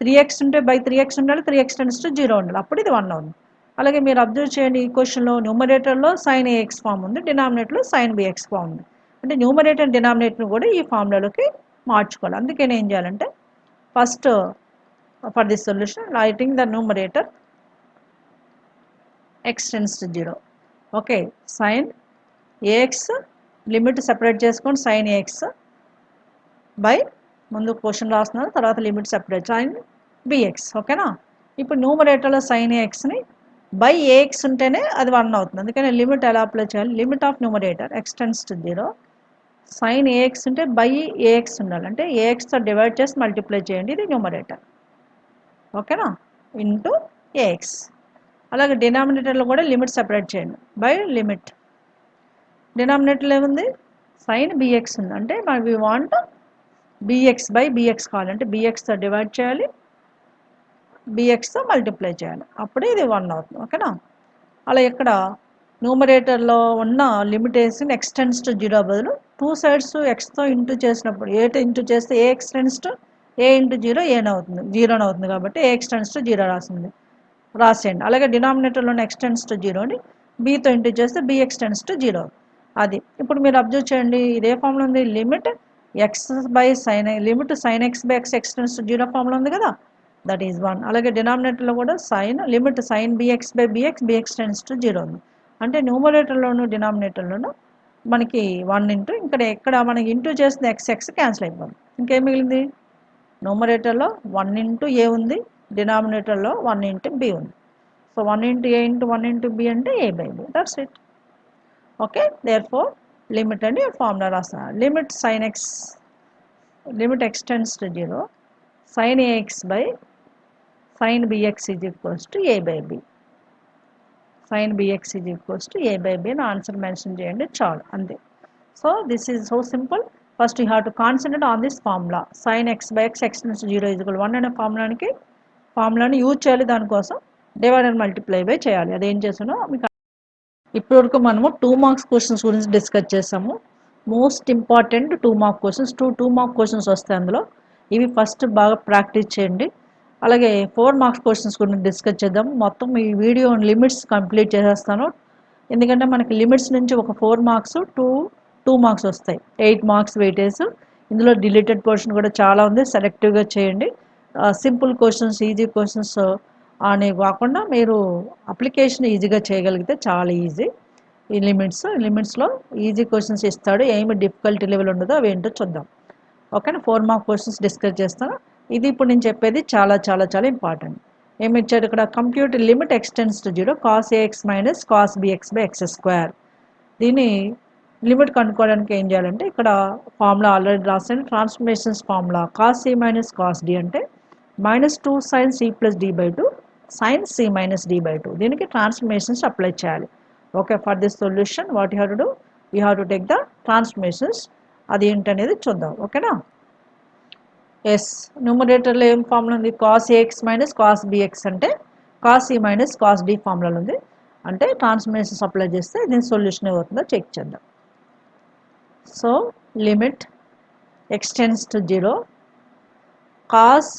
3x ఉంటే బై 3x ఉండాలి, 3x tends to 0 ఉండాలి, అప్పుడు ఇది 1 అవుతుంది. అలాగే మీరు అబ్జర్వ్ చేయండి, ఈ క్వశ్చన్లో న్యూమరేటర్లో సైన్ ఏఎక్స్ ఫామ్ ఉంది, డినామినేటర్లో సైన్ బిఎక్స్ ఫామ్ ఉంది. అంటే న్యూమరేటర్ డినామినేటర్ని కూడా ఈ ఫార్ములాలోకి మార్చుకోవాలి. అందుకే నేను ఏం చేయాలంటే first for this solution writing the numerator x tends to 0. Okay, sine a x limit separate చేసుకోండి, సైన్ ఏఎక్స్ బై ముందు క్వశ్చన్ రాస్తున్నారు, తర్వాత లిమిట్ సెపరేట్ సైన్ బిఎక్స్. ఓకేనా? ఇప్పుడు న్యూమరేటర్లో సైన్ ఏఎక్స్ని బై ఏఎక్స్ ఉంటేనే అది 1 అవుతుంది. అందుకని లిమిట్ ఎలా అప్లై చేయాలి, limit of numerator x tends to 0 sine a x ఉంటే బై ఏఎక్స్ ఉండాలి, అంటే ఏఎక్స్తో డివైడ్ చేసి మల్టిప్లై చేయండి, ఇది న్యూమరేటర్. ఓకేనా? Into a x. అలాగే డినామినేటర్లో కూడా లిమిట్ సెపరేట్ చేయండి బై లిమిట్. డినామినేటర్లో ఏముంది, సైన్ బిఎక్స్ ఉంది, అంటే we want b x by b x కావాలంటే బిఎక్స్తో డివైడ్ చేయాలి, బిఎక్స్తో మల్టిప్లై చేయాలి, అప్పుడే ఇది 1 అవుతుంది. ఓకేనా? అలా ఇక్కడ న్యూమరేటర్లో ఉన్న లిమిటేషన్ x tends to 0 బదులు 2 సైడ్స్ ఎక్స్తో ఇంటూ చేసినప్పుడు ఏ ఇంటూ చేస్తే ax tends to a into 0 ఏనవుతుంది, 0 అవుతుంది, కాబట్టి ax tends to 0 రాసేయండి. అలాగే డినామినేటర్లో x tends to 0 అని బీతో ఇంటూ చేస్తే bx tends to 0. అది ఇప్పుడు మీరు అబ్జర్వ్ చేయండి, ఇదే ఫార్ములా ఉంది, limit x by sine limit sine x by x tends to 0 formula ఉంది కదా, దట్ ఈజ్ 1. అలాగే డినామినేటర్లో కూడా sine limit sine b x by b x tends to 0 ఉంది, అంటే న్యూమరేటర్లోను డినామినేటర్లోను మనకి 1 ఇంటూ ఇక్కడ మనకి ఇంటూ చేసిన x క్యాన్సిల్ అయిపోతుంది, ఇంకేం మిగిలింది, న్యూమరేటర్లో 1 ఇంటూ ఏ ఉంది, డినామినేటర్లో 1 ఇంటూ బి ఉంది. So 1 into a into 1 into b అంటే a by b, that's it. Okay, therefore limit అండి ఫార్ములా రాస్తున్నారు, limit sine x limit x tends to 0 sin ax by sin bx is equals to a by b. sin bx is equals to a by b అని answer mention చేయండి, చాలు, అంతే. So this is so simple. First you have to concentrate on this formula sign x by X X tends to 0 is equal 1 అనే ఫార్ములాని use చేయాలి. దానికోసం divide and multiply by చేయాలి. అదేం చేసానో మీకు ఇప్పటివరకు మనము 2 మార్క్స్ క్వశ్చన్స్ గురించి డిస్కస్ చేసాము. Most important 2 mark questions 2 mark questions వస్తాయి అందులో. ఇవి ఫస్ట్ బాగా ప్రాక్టీస్ చేయండి. అలాగే 4 మార్క్స్ క్వశ్చన్స్ గురించి డిస్కస్ చేద్దాం. మొత్తం ఈ వీడియో లిమిట్స్ కంప్లీట్ చేసేస్తాను. ఎందుకంటే మనకి లిమిట్స్ నుంచి ఒక 4 మార్క్స్ 2 మార్క్స్ వస్తాయి. 8 మార్క్స్ వెయిటేజ్. ఇందులో డిలీటెడ్ పోర్షన్ కూడా చాలా ఉంది. సెలెక్టివ్గా చేయండి. సింపుల్ క్వశ్చన్స్, ఈజీ క్వశ్చన్స్ అనేవి కాకుండా మీరు అప్లికేషన్ ఈజీగా చేయగలిగితే చాలా ఈజీ. ఈ లిమిట్స్లో ఈజీ క్వశ్చన్స్ ఇస్తాడు. ఏమి డిఫికల్టీ లెవెల్ ఉండదో అవి ఏంటో చూద్దాం. ఓకేనా. 4 మార్క్ క్వశ్చన్స్ డిస్కస్ చేస్తాను. ఇది ఇప్పుడు నేను చెప్పేది చాలా చాలా చాలా ఇంపార్టెంట్. ఏమి ఇచ్చాడు ఇక్కడ? Compute limit extends to 0 cos a x minus cos b x by x square. దీన్ని లిమిట్ కనుక్కోవడానికి ఏం చేయాలంటే ఇక్కడ ఫార్ములా ఆల్రెడీ రాసాను. Transformations formula cos c minus cos d అంటే -2 sine c plus d by 2 sine c minus d by 2. దీనికి transformations apply చేయాలి. Okay. For this solution what you have to do, you have to take the transformations. అది ఏంటనేది చూద్దాం. ఓకేనా. Yes, న్యూమరేటర్లో ఏం formula ఉంది? Cos a x minus cos b x అంటే cos c minus cos d formula ఉంది. అంటే ట్రాన్స్ఫర్మేషన్స్ అప్లై చేస్తే దీని సొల్యూషన్ ఏమవుతుందో చెక్ చేద్దాం. So limit extends to 0 cos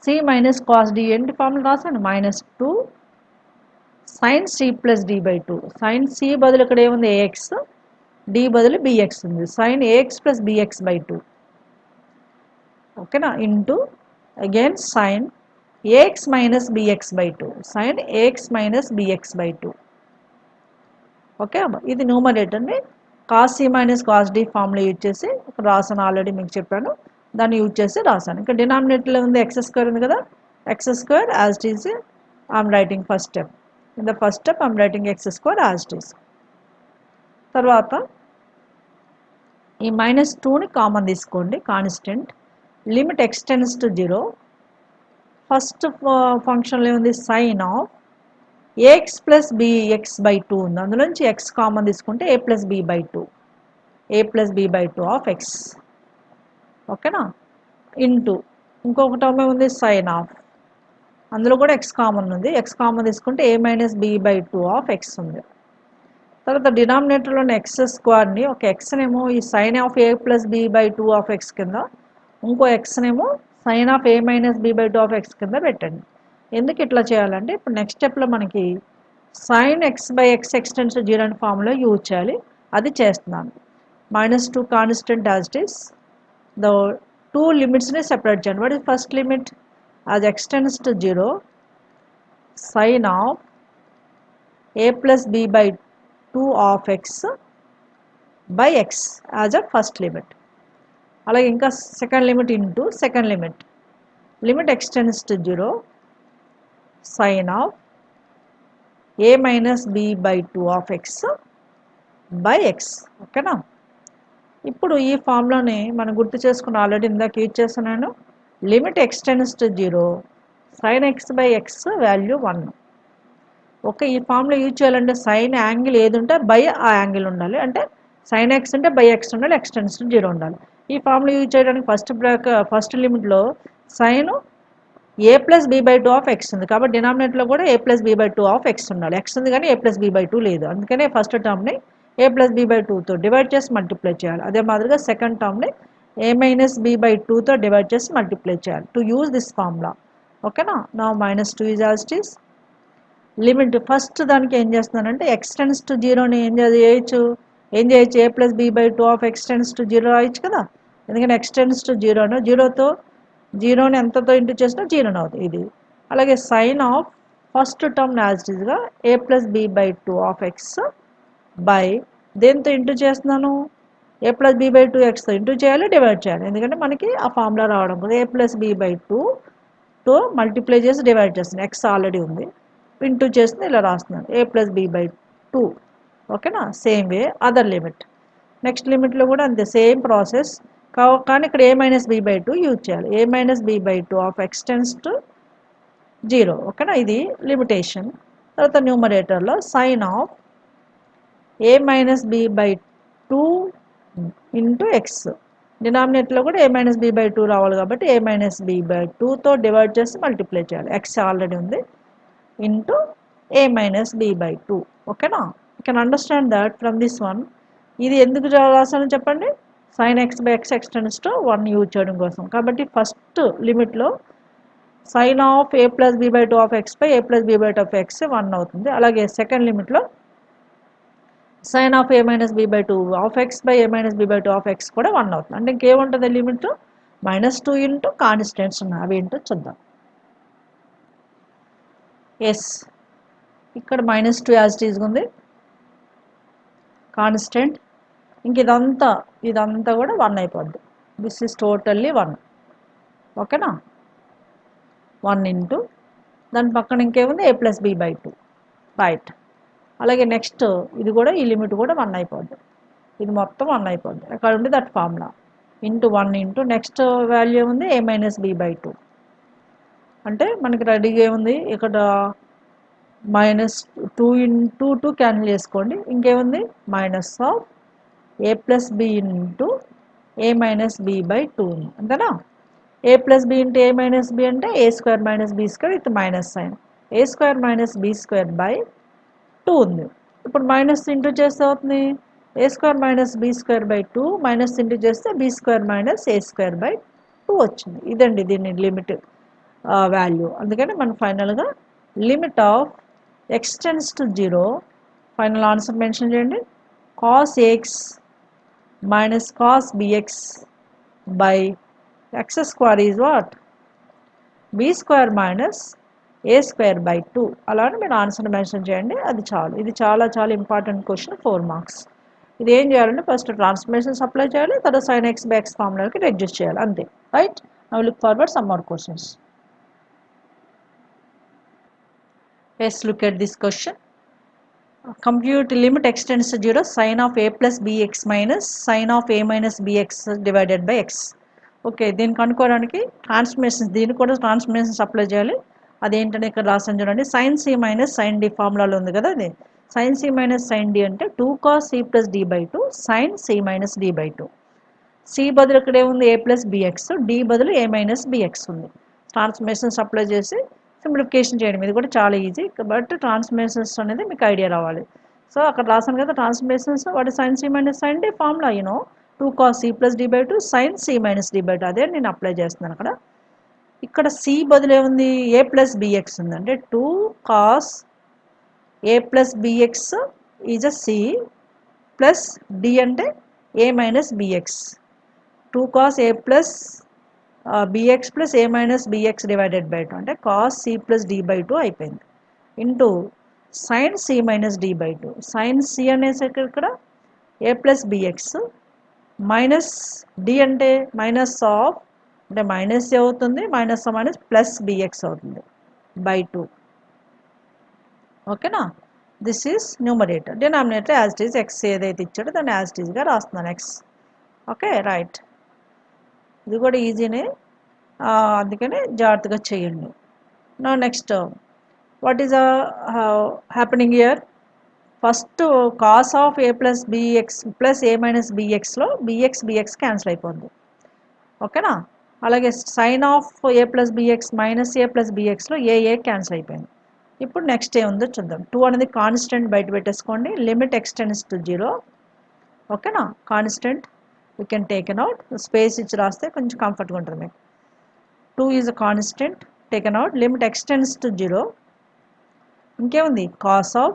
c minus cos d ఏంటి ఫార్ములా రాసాను? -2 sine c plus d by 2. Sine c బదులు ఇక్కడ ఏముంది? ఏఎక్స్, డి బదులు బిఎక్స్ ఉంది. Sine a x plus b x by 2. ఓకేనా. Into again sine a x minus b x by 2. Sine a x minus b x by 2. Okay. ఇది న్యూమరేటర్ని cos c minus cos d formula use చేసి ఇక్కడ రాసాను. ఆల్రెడీ మీకు చెప్పాను. దాన్ని యూజ్ చేసి రాసాను. ఇక్కడ డినామినేటర్లో ఉంది ఎక్స్ స్క్వేర్ ఉంది కదా. X square as it is I'm writing first step. In the first step I'm writing x square as it is. తర్వాత ఈ -2ని కామన్ తీసుకోండి. Constant limit extends to 0. First ఫంక్షన్లో ఏముంది? Sine of a x plus b x by 2 ఉంది. అందులోంచి x common తీసుకుంటే a plus b by 2. A plus b by 2 of x. ఓకేనా. ఇంటూ ఇంకొక టర్మ్ ఏముంది? సైన్ ఆఫ్, అందులో కూడా ఎక్స్ కామన్ ఉంది. ఎక్స్ కామన్ తీసుకుంటే a minus b by 2 of x ఉంది. తర్వాత డినామినేటర్లోని ఎక్స్ స్క్వేర్ని ఒక ఎక్స్నేమో ఈ sine of a plus b by 2 of x కింద, ఇంకో ఎక్స్నేమో sine of a minus b by 2 of x కింద పెట్టండి. ఎందుకు ఇట్లా చేయాలంటే ఇప్పుడు నెక్స్ట్ స్టెప్లో మనకి sine x by x x tends to 0 అనే ఫార్ములా యూజ్ చేయాలి. అది చేస్తున్నాను. -2 constant as it is. The 2 లిమిట్స్ని separate చేయండి. What is first limit? as extends to 0 sin of a plus b by 2 of x by x as a first limit. అలాగే ఇంకా second limit into second limit. Limit extends to 0 sin of a minus b by 2 of x by x. ఓకేనా. ఇప్పుడు ఈ ఫార్ములాని మనం గుర్తు చేసుకున్న already ఇందాక use చేస్తున్నాను. Limit extends to 0 sine x by x value 1. Okay. ఈ ఫార్ములా యూజ్ చేయాలంటే సైన్ యాంగిల్ ఏది ఉంటే బై ఆ యాంగిల్ ఉండాలి. అంటే సైన్ ఎక్స్ ఉంటే బై ఎక్స్ ఉండాలి, ఎక్స్టెండ్స్ టు 0 ఉండాలి. ఈ ఫార్ములా యూజ్ చేయడానికి ఫస్ట్ లిమిట్లో sine a plus b by 2 of x ఉంది. కాబట్టి డినామినేటర్లో కూడా a plus b by 2 of x ఉండాలి. ఎక్స్ ఉంది కానీ ఏ ప్లస్ బి బై 2 లేదు. అందుకనే ఫస్ట్ టర్మ్ని ఏ ప్లస్ బి బై 2తో డివైడ్ చేసి మల్టిప్లై చేయాలి. అదే మాదిరిగా సెకండ్ టర్మ్ని ఏ మైనస్ బి బై 2తో డివైడ్ చేసి మల్టిప్లై చేయాలి టు యూజ్ దిస్ ఫార్ములా. ఓకేనా. నా -2 is as it is. Limit first దానికి ఏం చేస్తున్నానంటే ఎక్స్టెండ్స్ టు 0ని ఏం చేయొచ్చు a plus b by 2 of x tends to 0 రాయొచ్చు కదా. ఎందుకంటే ఎక్స్టెండ్స్ టు 0 జీరోతో జీరోని ఎంతతో ఇంటూ చేసినా 0 అవుతుంది ఇది. అలాగే sine of first term as it ఈస్గా a plus b by 2 of x by దేంతో ఇంటూ చేస్తున్నాను? ఏ ప్లస్ బి బై 2 ఎక్స్తో ఇంటూ చేయాలి, డివైడ్ చేయాలి. ఎందుకంటే మనకి ఆ ఫార్ములా రావడం కదా. ఏ ప్లస్ బి బై 2తో మల్టిప్లై చేసి డివైడ్ చేస్తున్నాను. ఎక్స్ ఆల్రెడీ ఉంది, ఇంటూ చేస్తుంది ఇలా రాస్తున్నాను ఏ ప్లస్ బి బై 2. ఓకేనా. Same way other limit. Next లిమిట్లో కూడా అంతే సేమ్ ప్రాసెస్. కానీ ఇక్కడ a minus b by 2 use చేయాలి. A minus b by 2 of x tends to 0. ఓకేనా. ఇది లిమిటేషన్. తర్వాత న్యూమరేటర్లో sine of a minus b by 2 into x డినామినేటర్లో కూడా a minus b by two రావాలి కాబట్టి a మైనస్ బి బై టూతో డివైడ్ చేసి మల్టిప్లై చేయాలి. ఎక్స్ ఆల్రెడీ ఉంది into a minus b by two. ఓకేనా? You can understand that from this one. ఇది ఎందుకు రాసానో చెప్పండి. Sine x by x x tends to 1 use చేయడం కోసం. కాబట్టి ఫస్ట్ లిమిట్లో sine of a plus b by two of x by a plus b by two of x 1 అవుతుంది. అలాగే second లిమిట్లో sine of a minus b by two of x by a minus b by two of x కూడా 1 అవుతుంది. అంటే ఇంకేముంటుంది limit -2 into constants ఉన్నాయి. అవి ఏంటో చూద్దాం. ఎస్, ఇక్కడ -2 యాజ్ ఇట్ ఈజ్ ఉంది కాన్స్టెంట్. ఇంక ఇదంతా కూడా 1 అయిపోద్ది. This is totally 1. ఓకేనా? 1 ఇంటూ దాని పక్కన ఇంకేముంది a plus b by two. Right. అలాగే నెక్స్ట్ ఇది కూడా ఈ లిమిట్ కూడా 1 అయిపోద్ది. ఇది మొత్తం 1 అయిపోద్ది. అక్కడ ఉంది that formula into 1 into next value ఉంది ఏ మైనస్ బి బై టూ. అంటే మనకి రెడీగా ఏముంది ఇక్కడ -2 ఇంటూ 2 క్యాన్సిల్ చేసుకోండి. ఇంకేముంది minus of a plus b into a minus b by two. అంతేనా? A plus b into a minus b అంటే a square minus b square with minus sign. A square minus b square by 2 ఉంది. ఇప్పుడు minus into చేస్తే అవుతుంది a square minus b square by two, minus into చేస్తే b square minus a square by 2 వచ్చింది. ఇదండి దీని limit value. అందుకని మనం ఫైనల్గా limit of x tends to 0, final answer mention చేయండి. Cos x minus cos b x by x square is what b square minus a square by 2. అలానే మీరు answer mention చేయండి. అది చాలు. ఇది చాలా చాలా ఇంపార్టెంట్ క్వశ్చన్, 4 మార్క్స్. ఇది ఏం చేయాలంటే ఫస్ట్ ట్రాన్స్ఫర్మేషన్స్ అప్లై చేయాలి, తర్వాత సైన్ ఎక్స్ బై ఎక్స్ ఫార్ములాకి రెడ్యూస్ చేయాలి, అంతే. Right? Now look forward some more questions. Let's look at this question. Compute limit x tends to 0 sin of a plus bx minus sin of a minus bx divided by x. Okay, దీన్ని కనుక్కోవడానికి దీనికి కూడా transformations apply చేయాలి. అదేంటని ఇక్కడ రాసాను చూడండి. Sine c minus sine d ఫార్ములాలో ఉంది కదా అది. Sine c minus sine d అంటే 2 cos c plus d by two sine c minus d by two. C బదులు ఇక్కడ ఏముంది ఏ ప్లస్ బిఎక్స్, డి బదులు ఏ మైనస్ బిఎక్స్ ఉంది. ట్రాన్స్ఫర్మేషన్స్ అప్లై చేసి సింప్లిఫికేషన్ చేయడం. ఇది కూడా చాలా ఈజీ, బట్ ట్రాన్స్ఫర్మేషన్స్ అనేది మీకు ఐడియా రావాలి. సో అక్కడ రాసాను కదా ట్రాన్స్ఫర్మేషన్స్. వాటి sine c minus sine d formula 2 cos c plus d by two sine c minus d by two. అదే నేను అప్లై చేస్తున్నాను అక్కడ. ఇక్కడ సి బదులు ఏముంది ఏ ప్లస్ బిఎక్స్ ఉంది. అంటే 2 cos a plus b x is a c plus d అంటే a minus b x. 2 cos a plus bx plus a minus bx divided by 2 అంటే cos c plus d by 2 అయిపోయింది. Into sin c minus d by 2. sin c అనేసరికి ఇక్కడ a plus bx minus d అంటే minus of అంటే minus అవుతుంది, minus minus plus bx అవుతుంది by 2. ఓకేనా? This is numerator. Denominator as it is X ఏదైతే ఇచ్చాడో దాన్ని యాజ్ ఇట్ ఈజ్గా రాస్తున్నాను ఎక్స్. Okay, right. ఇది కూడా ఈజీనే, అందుకని జాగ్రత్తగా చేయండి. నా next what is happening year. First cos of a plus b x plus a minus బిఎక్స్లో బిఎక్స్ క్యాన్సిల్ అయిపోద్ది. ఓకేనా? అలాగే sine of a plus b x minus a plus బిఎక్స్లో ఏ క్యాన్సిల్ అయిపోయింది. ఇప్పుడు నెక్స్ట్ ఏముందో చూద్దాం. 2 అనేది కాన్స్టెంట్ బయట పెట్టేసుకోండి. Limit extends to 0. ఓకేనా? Constant we can take out, space ఇచ్చి రాస్తే కొంచెం కంఫర్ట్గా ఉంటుంది మీకు. 2 is a constant taken out, limit extends to 0. ఇంకేముంది cos of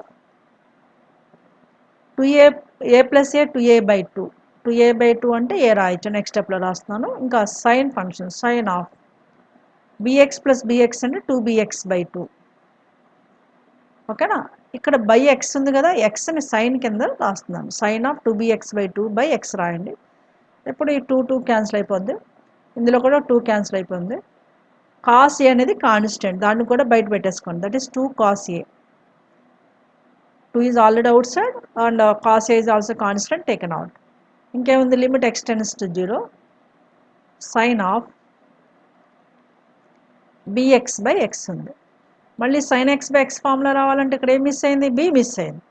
2a plus a 2a by 2. 2a by 2 అంటే ఏ రాయొచ్చు, నెక్స్ట్ స్టెప్లో రాస్తున్నాను. ఇంకా sine function sine of bx plus bx అంటే 2bx by 2. ఓకేనా? ఇక్కడ బై ఎక్స్ ఉంది కదా, ఎక్స్ని సైన్ కింద రాస్తున్నాను. Sine of 2bx by 2 by x రాయండి. ఇప్పుడు ఈ 2 క్యాన్సిల్ అయిపోద్ది, ఇందులో కూడా 2 క్యాన్సిల్ అయిపోయింది. కాస్ ఏ అనేది కాన్స్టెంట్, దాన్ని కూడా బయట పెట్టేసుకోండి. That is 2 cos a. 2 is already outside and cos a is also constant taken out. ఇంకేముంది limit extends to 0 sine of b x by x ఉంది. మళ్ళీ sine x by x formula రావాలంటే ఇక్కడ ఏం మిస్ అయింది, బి మిస్ అయింది.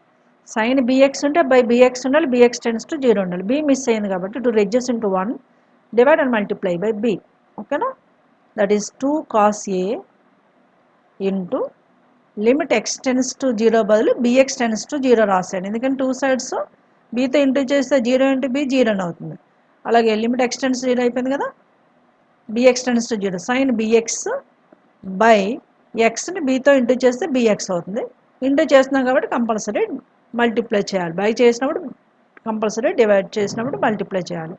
sin bx ఉంటే by bx ఉండాలి, bx tends to 0 ఉండాలి. b మిస్ అయింది కాబట్టి 2 reduce into 1 divide and multiply by b. ఓకేనా, that is 2 cos a into limit x tends to zero బదులు బిఎక్స్ టెన్స్ టు జీరో రాసాడు, ఎందుకంటే టూ సైడ్స్ బీతో ఇంటూ చేస్తే జీరో ఇంటూ బి జీరోని అవుతుంది. అలాగే లిమిట్ ఎక్స్ టెన్స్ జీరో అయిపోయింది కదా, b x tends to zero sine b x by ఎక్స్ని బీతో ఇంటూ చేస్తే బిఎక్స్ అవుతుంది. ఇంటూ చేస్తున్నాం కాబట్టి కంపల్సరీ మల్టిప్లై చేయాలి, బై చేసినప్పుడు కంపల్సరీ డివైడ్ చేసినప్పుడు మల్టిప్లై చేయాలి.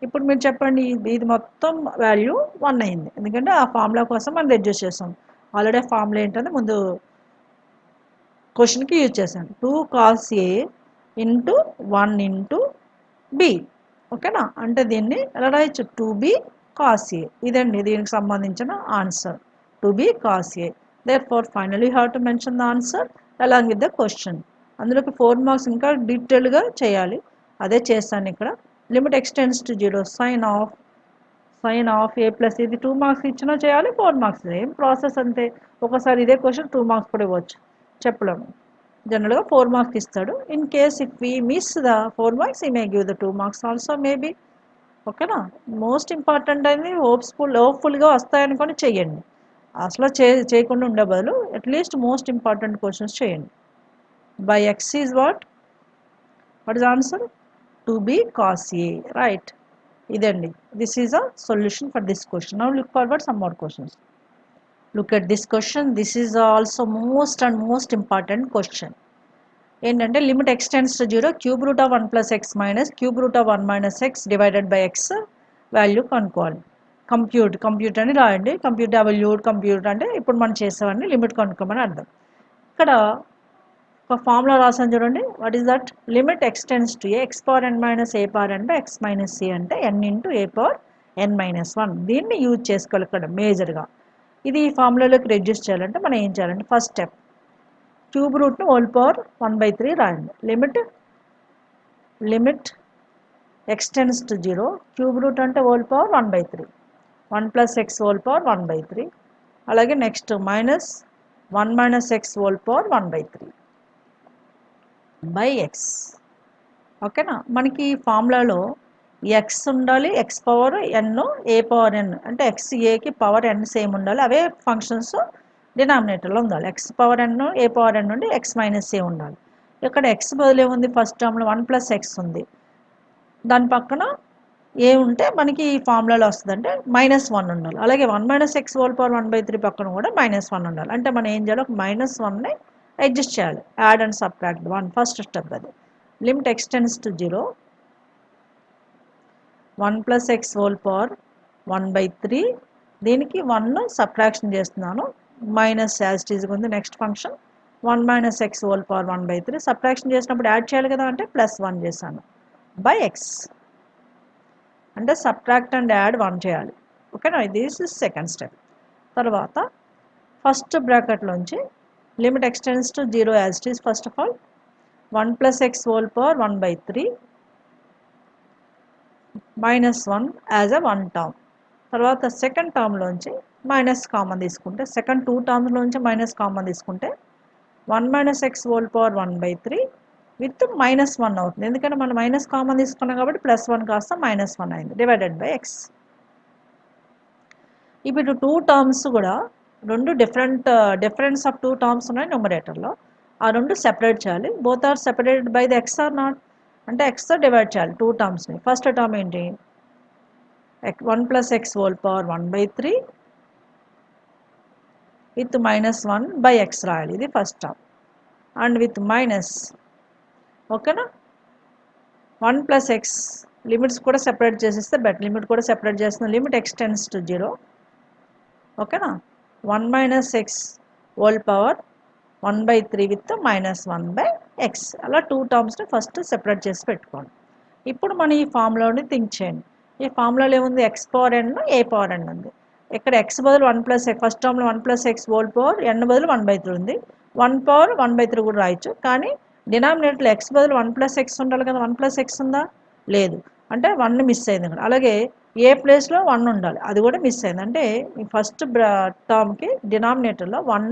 ఇప్పుడు మీరు చెప్పండి, ఇది మొత్తం వాల్యూ 1 అయింది, ఎందుకంటే ఆ ఫార్ములా కోసం మనం రెడ్యూస్ చేస్తాం. ఆల్రెడీ ఫార్ములా ఏంటంటే ముందు క్వశ్చన్కి యూజ్ చేశాను, 2 cos a into 1 into b. ఓకేనా, అంటే దీన్ని ఎలా రాయొచ్చు, 2b cos a. ఇదండి దీనికి సంబంధించిన answer, 2b cos a. therefore finally you have to mention the answer along with the question. అందులోకి 4 మార్క్స్ ఇంకా డీటెయిల్గా చేయాలి, అదే చేస్తాను ఇక్కడ. Limit extends to zero sine of a plus, ఇది 2 మార్క్స్ ఇచ్చినా చేయాలి, 4 మార్క్స్, ఏం ప్రాసెస్ అంతే. ఒకసారి ఇదే క్వశ్చన్ 2 మార్క్స్ కూడా ఇవ్వచ్చు, చెప్పలేము. జనరల్గా 4 మార్క్స్ ఇస్తాడు. In case if we miss the 4 marks he may give the 2 marks also maybe. ఓకేనా, మోస్ట్ ఇంపార్టెంట్ అనేది హోప్ఫుల్గా వస్తాయనుకొని చెయ్యండి, అసలు చేయకుండా ఉండే బదులు అట్లీస్ట్ మోస్ట్ ఇంపార్టెంట్ క్వశ్చన్స్ చేయండి. By x is what is answer, 2b cos a, right. ఇదండి, this is a solution for this question. Now look forward some more questions. Look at this question. This is also most important question. ఏంటంటే limit x tends to zero cube root of 1 plus x minus cube root of 1 minus X divided by x value కనుక్కోవాలి. Compute అని రాయండి, compute అంటే ఇప్పుడు మనం చేసేవాడిని limit కనుక్కోమని అర్థం. ఇక్కడ ఒక ఫార్ములా రాసాను చూడండి, what is that, limit x tends to a x power n minus a power n by x minus c అంటే n into a power n minus 1. దీన్ని యూజ్ చేసుకోవాలి ఇక్కడ మేజర్గా. ఇది ఈ ఫార్ములాలోకి రెడ్యూస్ చేయాలంటే మనం ఏం చేయాలంటే ఫస్ట్ స్టెప్ క్యూబ్ రూట్ను హోల్ పవర్ 1/3 రాయండి. Limit x tends to zero cube root అంటే whole power 1/3, 1 plus x whole power 1/3. అలాగే next minus 1 minus x whole power 1/3 by x. ఓకేనా, మనకి ఈ ఫార్ములాలో ఎక్స్ ఉండాలి, x power n, a power n అంటే ఎక్స్ ఏకి పవర్ ఎన్ సేమ్ ఉండాలి, అవే ఫంక్షన్స్ డినామినేటర్లో ఉండాలి. X power n, a power ఎన్ ఉండి ఎక్స్ మైనస్ ఏ ఉండాలి. ఇక్కడ ఎక్స్ బదులు ఏముంది, ఫస్ట్ టర్మ్లో 1 ప్లస్ ఎక్స్ ఉంది, దాని పక్కన ఏ ఉంటే మనకి ఈ ఫార్ములాలో వస్తుంది అంటే -1 ఉండాలి. అలాగే 1 మైనస్ ఎక్స్ హోల్ పవర్ 1/3 పక్కన కూడా -1 ఉండాలి. అంటే మనం ఏం చేయాలి, ఒక -1ని అడ్జస్ట్ చేయాలి, add and subtract 1, first step అది. Limit x tends to zero 1 plus x whole power 1/3, దీనికి 1 సబ్ట్రాక్షన్ చేస్తున్నాను, మైనస్ యాజ్ ఇట్ ఈజ్ ఉంది. Next function 1 minus x whole power 1/3, subtraction చేసినప్పుడు యాడ్ చేయాలి కదా, అంటే +1 చేశాను బై ఎక్స్, అంటే సబ్ట్రాక్ట్ అండ్ యాడ్ 1 చేయాలి. ఓకేనా, దిస్ ఇస్ సెకండ్ స్టెప్. తర్వాత ఫస్ట్ బ్రాకెట్లోంచి limit x tends to zero as it is, first of all 1 plus x whole power 1/3 -1 as a 1 term. తర్వాత సెకండ్ టర్మ్లోంచి మైనస్ కామన్ తీసుకుంటే, second 2 టర్మ్స్లోంచి minus common తీసుకుంటే 1 minus x whole power 1/3 with -1 అవుతుంది, ఎందుకంటే మనం minus common తీసుకున్నాం కాబట్టి +1 కాస్త -1 అయింది, డివైడెడ్ బై ఎక్స్. ఇప్పుడు 2 టర్మ్స్ కూడా రెండు డిఫరెన్స్ ఆఫ్ 2 టర్మ్స్ ఉన్నాయి న్యూమరేటర్లో, ఆ రెండు సెపరేట్ చేయాలి. Both are separated by the x or not, అంటే ఎక్స్తో డివైడ్ చేయాలి 2 టర్మ్స్ని. ఫస్ట్ టర్మ్ ఏంటి, 1 plus x whole power 1/3 with -1 by X రాయాలి, ఇది first term. And with minus, ఓకేనా, 1 ప్లస్ ఎక్స్ లిమిట్స్ కూడా సెపరేట్ చేసేస్తే బెటర్, లిమిట్ కూడా సెపరేట్ చేస్తున్నాం. Limit x tends to zero, ఓకేనా, 1 minus x whole power 1/3 with -1 by X. అలా 2 టర్మ్స్ని first separate చేసి పెట్టుకోండి. ఇప్పుడు మనం ఈ ఫార్ములాని థింక్ చేయండి. ఈ ఫార్ములాలో ఏముంది, X power n, a power ఎన్ ఉంది. ఇక్కడ ఎక్స్ బదులు 1 ప్లస్ ఎక్స్, ఫస్ట్ టర్మ్లో 1 ప్లస్ ఎక్స్ హోల్ పవర్ ఎన్ బదులు 1/3 ఉంది, 1 పవర్ 1/3 కూడా రాయొచ్చు. కానీ డినామినేటర్లో ఎక్స్ బదులు 1 ప్లస్ ఎక్స్ ఉండాలి కదా, 1 ప్లస్ ఎక్స్ ఉందా, లేదు, అంటే 1 మిస్ అయింది ఇక్కడ. అలాగే ఏ ప్లేస్లో 1 ఉండాలి, అది కూడా మిస్ అయింది. అంటే ఈ ఫస్ట్ టర్మ్కి డినామినేటర్లో 1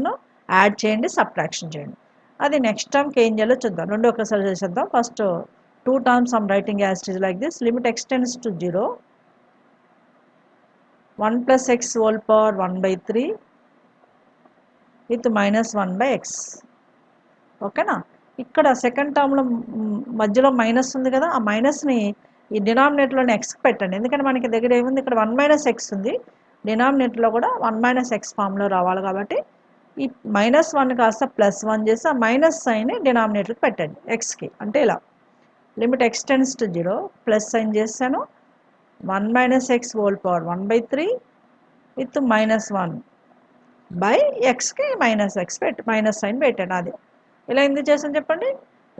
యాడ్ చేయండి, సబ్ట్రాక్షన్ చేయండి. అది నెక్స్ట్ టర్మ్కి ఏం చేయాలో చూద్దాం, రెండు ఒకసారి చేసేద్దాం. First 2 terms I'm writing as it is like this. Limit x tends to 0 1 plus x whole power 1 by 3 with minus 1 by x. ఓకేనా? ఇక్కడ సెకండ్ టర్మ్లో మధ్యలో మైనస్ ఉంది కదా, ఆ మైనస్ని ఈ డినామినేటర్లోని ఎక్స్కి పెట్టండి. ఎందుకంటే మనకి దగ్గర ఏముంది, ఇక్కడ 1 మైనస్ ఎక్స్ ఉంది, డినామినేటర్లో కూడా 1 మైనస్ ఎక్స్ ఫామ్లో రావాలి కాబట్టి ఈ -1 కాస్త +1 చేసి ఆ మైనస్ సైన్ని డినామినేటర్కి పెట్టండి ఎక్స్కి. అంటే ఇలా limit x tends to 0 plus sine చేస్తాను, 1 minus x whole power 1 by 3 with -1 by ఎక్స్కి మైనస్ సైన్ పెట్టాను. అది ఇలా ఎందుకు చేసాను చెప్పండి?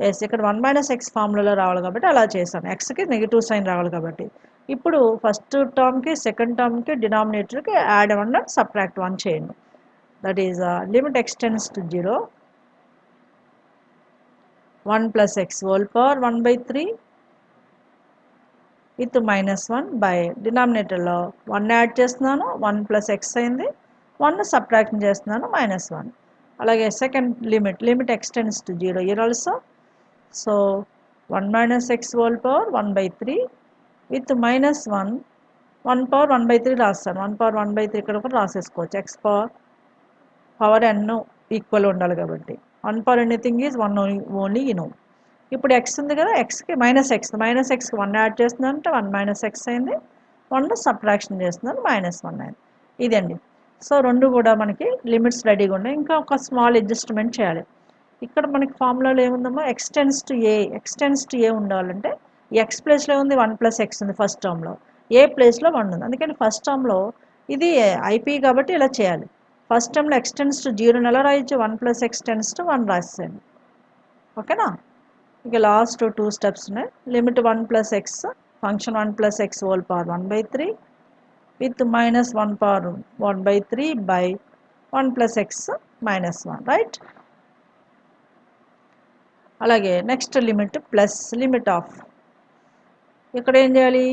ఎస్, ఇక్కడ 1 మైనస్ ఎక్స్ ఫార్ములాలో రావాలి కాబట్టి అలా చేశాను, ఎక్స్కి నెగిటివ్ సైన్ రావాలి కాబట్టి. ఇప్పుడు ఫస్ట్ టర్మ్కి సెకండ్ టర్మ్కి డినామినేటర్కి యాడ్ 1 అండ్ సబ్ట్రాక్ట్ 1 చేయండి. That is limit x tends to 0 1 plus x whole power 1 by 3 with -1 by డినామినేటర్లో 1 add చేస్తున్నాను, 1 plus x అయింది, 1 సబ్ట్రాక్షన్ చేస్తున్నాను, -1. అలాగే second limit x tends to 0 here also. So 1 minus x whole power 1 by 3 with -1 1 power 1 by 3 రాస్తాను, 1 power 1 by 3 ఇక్కడ కూడా రాసేసుకోవచ్చు, x power n equal ఉండాలి కాబట్టి 1 power anything is 1 only you know. ఇప్పుడు x ఉంది కదా, xకి -xకి 1 యాడ్ చేస్తున్నాను అంటే 1 మైనస్ ఎక్స్ అయింది, 1 సబ్ట్రాక్షన్ చేస్తున్నాను, -1 అయింది. ఇదండి. సో రెండు కూడా మనకి లిమిట్స్ రెడీగా ఉన్నాయి. ఇంకా ఒక స్మాల్ అడ్జస్ట్మెంట్ చేయాలి. ఇక్కడ మనకి ఫార్ములాలో ఏముందమ్మా, x టెన్స్ టు ఏ ఉండాలంటే x ప్లేస్లో ఉంది 1 plus x ఉంది ఫస్ట్ టర్మ్లో, ఏ ప్లేస్లో 1 ఉంది. అందుకని ఫస్ట్ టర్మ్లో ఇది ఐపీ కాబట్టి ఇలా చేయాలి. ఫస్ట్ టర్మ్లో x టెన్స్ టు 0 ఎలా రాయొచ్చు, 1 plus x టెన్స్ టు 1 రాసేయండి. ఓకేనా? ఇక లాస్ట్ 2 స్టెప్స్ ఉన్నాయి. Limit 1 plus x function 1 plus x whole power 1 by 3 with -1 power 1 by 3 by 1 plus x -1, right? అలాగే next limit plus limit of, ఇక్కడ ఏం చేయాలి,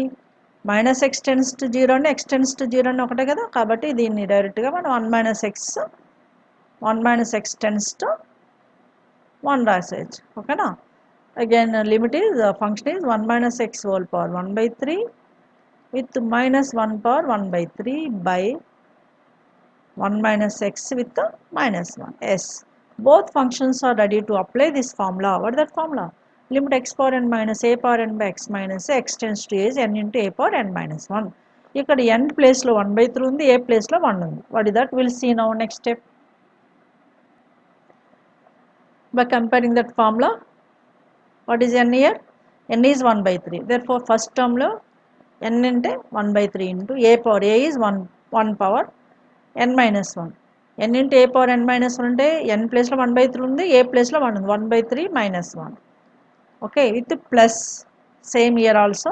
-x టెన్స్ టు 0 అంటే x టెన్స్ టు 0 అని ఒకటే కదా, కాబట్టి దీన్ని డైరెక్ట్గా మనం 1 minus x టెన్స్ టు 1 రాసేయచ్చు. ఓకేనా? Again limit is function is 1 minus x whole power 1 by 3 with -1 power 1 by 3 by 1 minus x with -1. Yes, both functions are ready to apply this formula. What is that formula? Limit x power n minus a power n by x minus x tends to is n into a power n minus 1. ఇక్కడ n ప్లేస్లో 1 by 3 ఉంది, a ప్లేస్లో 1 ఉంది. What is that? We'll see now next step. By comparing that formula, what is n here? N is 1 by 3. Therefore, first term lo n into 1 by 3 into a power, a is 1 power n minus 1. n into a power n minus 1 అంటే n ప్లేస్లో 1 by 3 ఉంది, a ప్లేస్లో 1 ఉంది, 1 by 3 minus 1. Okay, with plus same year also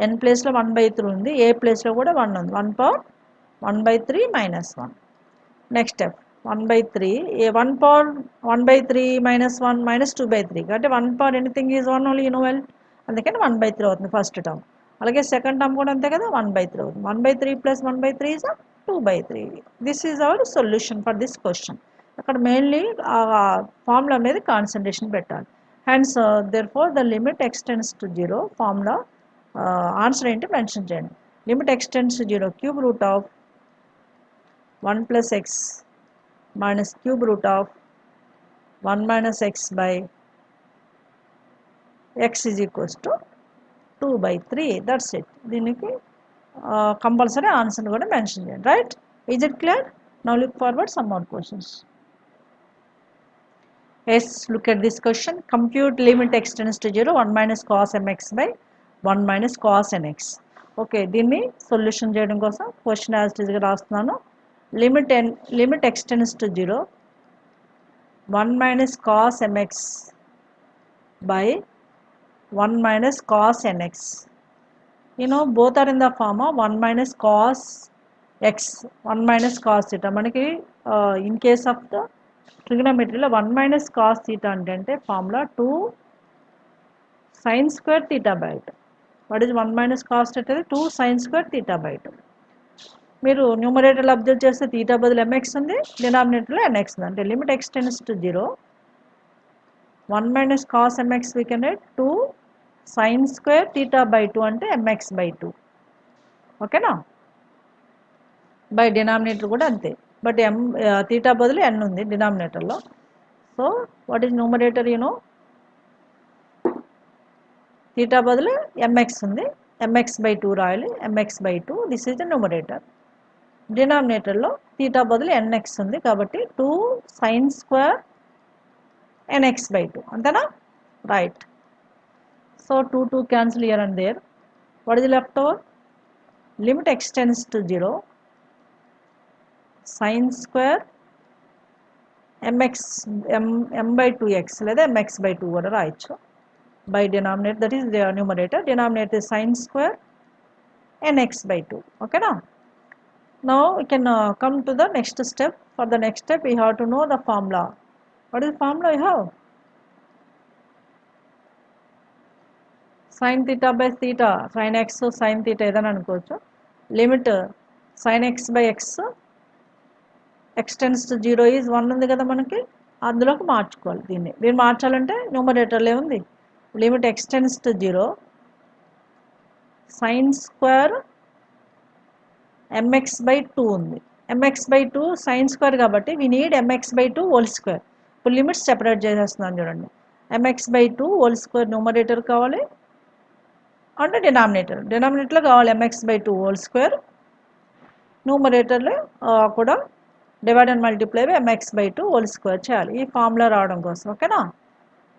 n ప్లేస్లో 1 by 3 ఉంది, a ప్లేస్లో కూడా 1 ఉంది, 1 power 1 by 3 minus 1. Next step 1 by 3, a 1 power 1 by 3 minus 1 minus 2 by 3 కాబట్టి 1 power anything is 1 only, you know well, అందుకని 1 by 3 అవుతుంది first term. అలాగే second term కూడా అంతే కదా, 1 by 3 అవుతుంది. 1 by 3 plus 1 by 3 is 2 by 3. This is our solution for this question. అక్కడ mainly ఆ ఫార్ములా మీద కాన్సన్ట్రేషన్ పెట్టాలి. Hence therefore the limit extends to 0 formula answer ఏంటి మెన్షన్ చేయండి. Limit extends to 0 cube root of 1 plus x minus cube root of 1 minus x by x is equals to 2 by 3. That's it. దీనికి compulsory answer కూడా mention చేయండి, right? Is it clear? Now look forward some more questions. Yes, look at this question. Compute limit x tends to 0 1 minus cos mx by 1 minus cos nx. Okay, దీన్ని solution చేయడం కోసం question as it ఈస్గా రాస్తున్నాను. Limit x tends to 0 1 minus cos mx by 1 minus cos nx. You know, both are in the form of 1 minus cos x, 1 minus cos theta. మనకి in case of the ట్రిగనోమెట్రీలో 1 minus cos theta అంటే formula 2 sin square theta by 2. What is 1 minus cos theta? 2 sin square theta by 2. మీరు న్యూమరేటర్లో observe చేస్తే theta బదులు mx ఉంది, డినామినేటర్లో nx ఉంది. అంటే limit x tends to 0 1 minus cos mx we can right 2 sin square theta by 2 అంటే mx by 2. ఓకేనా? By denominator కూడా అంతే. బట్ తీటా బదులు n ఉంది డినామినేటర్లో. So what is numerator? Theta బదులు mx ఉంది, mx/2 రాయాలి, mx/2 this is the numerator. డినామినేటర్లో తీటా బదులు nx ఉంది కాబట్టి 2 sin square nx/2 అంతేనా? Right. So 2 cancel here and there. What is left over? Limit x tends to 0, sin square m/2x లేదా mx/2 కూడా రాయొచ్చు. By denominator, that is the numerator, denominator is sin square nx/2. Okay now? Now we can come to the next step. For the next step we have to know the formula. What is the formula you have? Sin theta by theta, sin x sin theta ఏదైనా అనుకోవచ్చు. Limit sin x/x x tends to 0 is 1 ఉంది కదా మనకి, అందులోకి మార్చుకోవాలి. దీన్ని మార్చాలంటే న్యూమరేటర్లో ఏముంది? Limit x tends to 0 sin square mx/2 ఉంది. mx/2 sin square కాబట్టి we need mx/2 whole square. ఇప్పుడు లిమిట్స్ సెపరేట్ చేసేస్తున్నాను చూడండి. mx/2 whole square న్యూమరేటర్ కావాలి, అంటే డినామినేటర్లో కావాలి mx/2 whole square, న్యూమరేటర్లో కూడా divide and multiply by mx/2 whole square చేయాలి ఈ ఫార్ములా రావడం కోసం. ఓకేనా?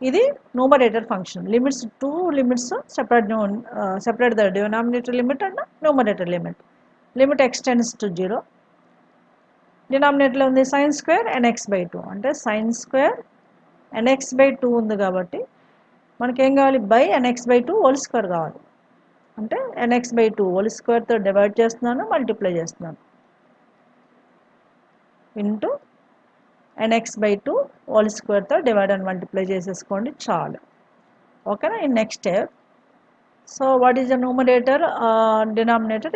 ఇది numerator function. Limits, two limits separate the denominator limit and numerator limit. Limit x tends to 0, డినామినేటర్లో ఉంది sin square nx/2 అంటే sin square nx/2 ఉంది కాబట్టి మనకేం కావాలి? బై nx/2 whole square కావాలి. అంటే nx/2 whole squareతో డివైడ్ చేస్తున్నాను, మల్టిప్లై చేస్తున్నాను, ఇంటూ nx/2 whole squareతో డివైడ్ అండ్ మల్టిప్లై చేసేసుకోండి చాలు. ఓకేనా? In next step. So what is the numerator, denominator?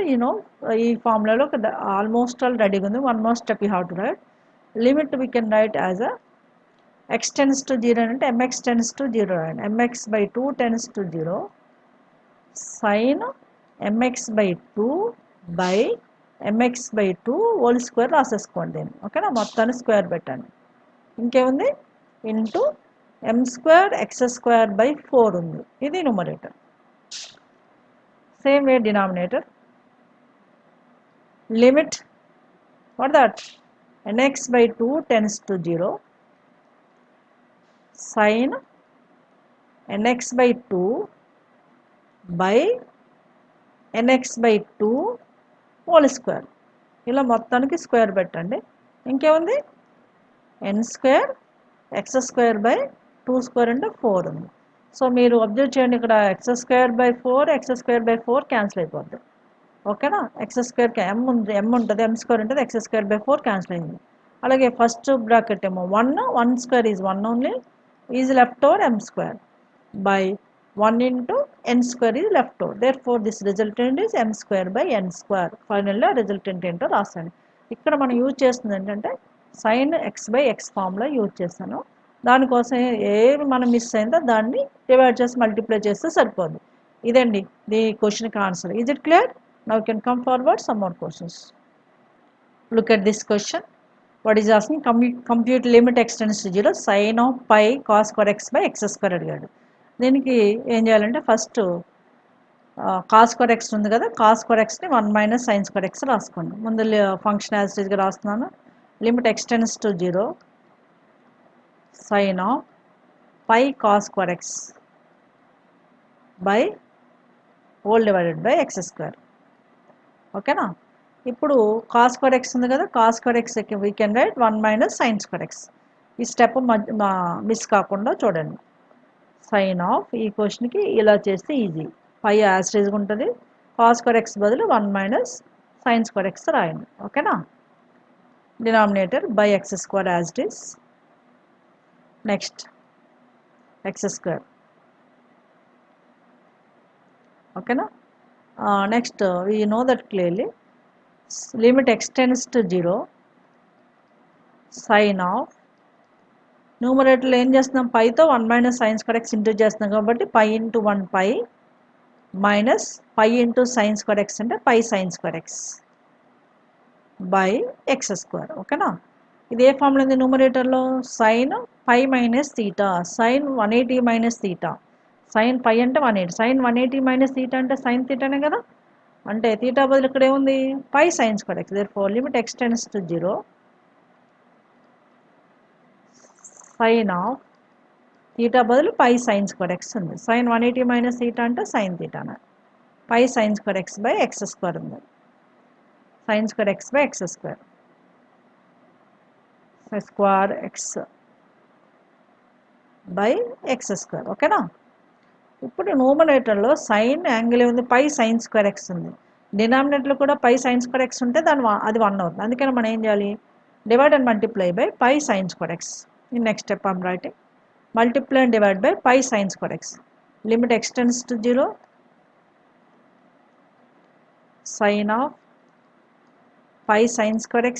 ఈ ఫార్ములాలో ఆల్మోస్ట్ ఆల్ రెడీగా ఉంది. One more step you have to write. Limit we can write as a x tends to 0 అంటే mx tends to 0 రాయండి. mx/2 tends to 0 sin mx/2 by mx/2 whole square రాసేసుకోండి దీన్ని. ఓకేనా? మొత్తాన్ని square పెట్టండి. ఇంకేముంది? Into m²x²/4 ఉంది. ఇది numerator. Same way denominator. Limit what that nx/2 tends to 0 sin nx/2 by nx/2 whole square. ఇలా మొత్తానికి స్క్వేర్ పెట్టండి. ఇంకేముంది? n² x²/2² అంటే 4 ఉంది. సో మీరు అబ్జర్వ్ చేయండి, ఇక్కడ x²/4 x²/4 క్యాన్సిల్ అయిపోద్ది. ఓకేనా? x² m ఉంది, m ఉంటుంది, m² ఉంటుంది, x²/4 క్యాన్సిల్ అయింది. అలాగే ఫస్ట్ బ్రాకెట్ ఏమో 1 is 1 only, is left over m² by 1 into n² is left over. Therefore, this resultant is m²/n². ఫైనల్గా రిజల్టెంట్ ఏంటో రాసాను. ఇక్కడ మనం యూజ్ చేస్తుంది ఏంటంటే sin x/x ఫార్ములా యూజ్ చేస్తాను. దానికోసం ఏమి మనం మిస్ అయిందో దాన్ని డివైడ్ చేసి మల్టిప్లై చేస్తే సరిపోదు. ఇదండి the క్వశ్చన్కి answer. Is it clear? Now you can come forward some more questions. Look at this question. What is asking? Compute limit x tends to 0 sin of pi cos square x by x² అడిగాడు. దీనికి ఏం చేయాలంటే first cos square x ఉంది కదా, cos square xని 1 - sin square x రాసుకోండి. ముందు function as it ఈస్గా రాస్తున్నాను. Limit x tends to 0 sin of pi cos square x by whole divided by x². ఓకేనా? ఇప్పుడు cos square x ఉంది కదా, cos square x we can right 1 - sin square x. ఈ step miss కాకుండా చూడండి. Sign of ఈ క్వశ్చన్కి ఇలా చేస్తే ఈజీ. పై యాస్టేజ్గా ఉంటుంది, cos square x బదులు 1 - sin square x రాయండి. ఓకేనా? Denominator by x² as it is. Next x². ఓకేనా? Next we know that clearly. Limit x tends to 0 sine of న్యూమరేటర్లో ఏం చేస్తున్నాం? పైతో 1 - sin square x ఇంటూ చేస్తున్నాం కాబట్టి pi into 1 pi minus pi into sin square x అంటే pi sin square x by x square. ఓకేనా? ఇది ఏ ఫార్ములా ఉంది న్యూమరేటర్లో? Sine pi minus theta, sine 180 minus theta. Sine pi అంటే 180, సైన్ 180 మైనస్ తీటా అంటే సైన్ తీటానే కదా. అంటే తీటా బదులు ఇక్కడ ఏముంది? Pi sine square x. Therefore limit x tends to 0, sine of theta బదులు పై సైన్ స్క్వేర్ ఎక్స్ ఉంది. సైన్ 180 మైనస్ తీటా అంటే సైన్ తీటానే. Pi sine square x by x square ఉంది. Sine square x by x square, square x by x square. ఓకేనా? ఇప్పుడు న్యూమరేటర్లో sine angle ఉంది, పై sine square x ఉంది. డినామినేటర్లో కూడా పై సైన్ స్క్వేర్ ఎక్స్ ఉంటే అది 1 అవుతుంది. అందుకని మనం ఏం చేయాలి? Divide and multiply by pi sine square x. In next step I'm writing multiply and divide by pi sin square x. Limit x tends to 0, sin of pi sin square x.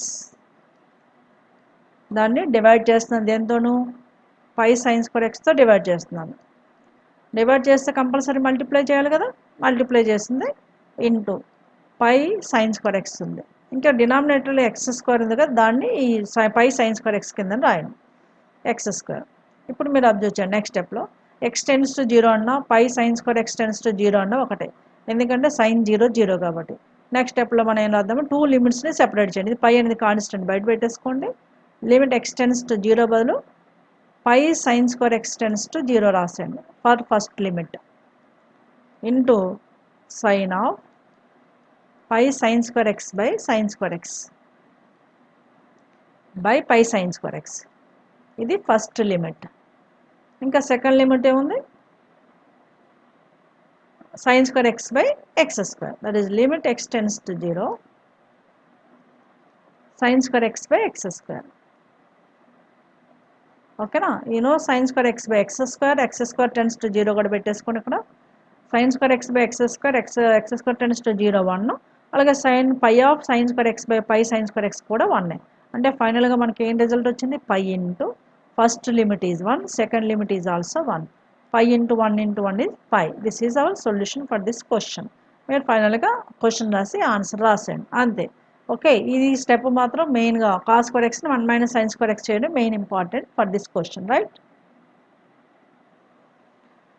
దాన్ని divide చేస్తున్నాను దేంతోనూ? Pi sine square ఎక్స్తో divide చేస్తున్నాను. Divide చేస్తే compulsory multiply చేయాలి కదా. Multiply చేసింది into pi sine square x ఉంది. ఇంకా డినామినేటర్లో ఎక్స్ స్క్వేర్ ఉంది కదా, దాన్ని ఈ పై సైన్ స్క్వేర్ ఎక్స్ కింద రాయండి, ఎక్స్ స్క్వేర్. ఇప్పుడు మీరు అబ్జర్వ్ చేయండి, నెక్స్ట్ స్టెప్లో ఎక్స్ టెన్స్ టు 0 అన్నా, pi sine square x tends to 0 అన్నా ఒకటే, ఎందుకంటే సైన్ 0 0 కాబట్టి. నెక్స్ట్ స్టెప్లో మనం ఏం రాద్దాము? 2 లిమిట్స్ని సెపరేట్ చేయండి. ఇది పై అనేది కాన్స్టెంట్ బయట పెట్టేసుకోండి. లిమిట్ ఎక్స్ టెన్స్ టు 0 బదులు pi sine square x tends to 0 రాసేయండి for first limit, into sine of pi sine square x by sine square x by pi sine square x. ఇది first limit. ఇంకా second limit ఏముంది? sin square x by x square, that is limit x tends to 0, sin square x by x square. ఓకేనా? sin square x by x square tends to 0 కూడా పెట్టేసుకోండి ఇక్కడ. sin square x by x square tends to 0 1, అలాగే sin pi of sin square x by pi sin square x కూడా 1. అంటే ఫైనల్గా మనకి ఏం రిజల్ట్ వచ్చింది? pi into first limit is 1, second limit is also 1. pi into 1 into 1 is pi. This is our solution for this question. మీరు ఫైనల్గా question రాసి answer రాసేయండి అంతే. ఓకే, ఇది స్టెప్ మాత్రం మెయిన్గా కాస్ స్క్వేర్ ఎక్స్ని 1 మైనస్ సైన్ స్క్వేర్ ఎక్స్ చేయడం main important for this question, right?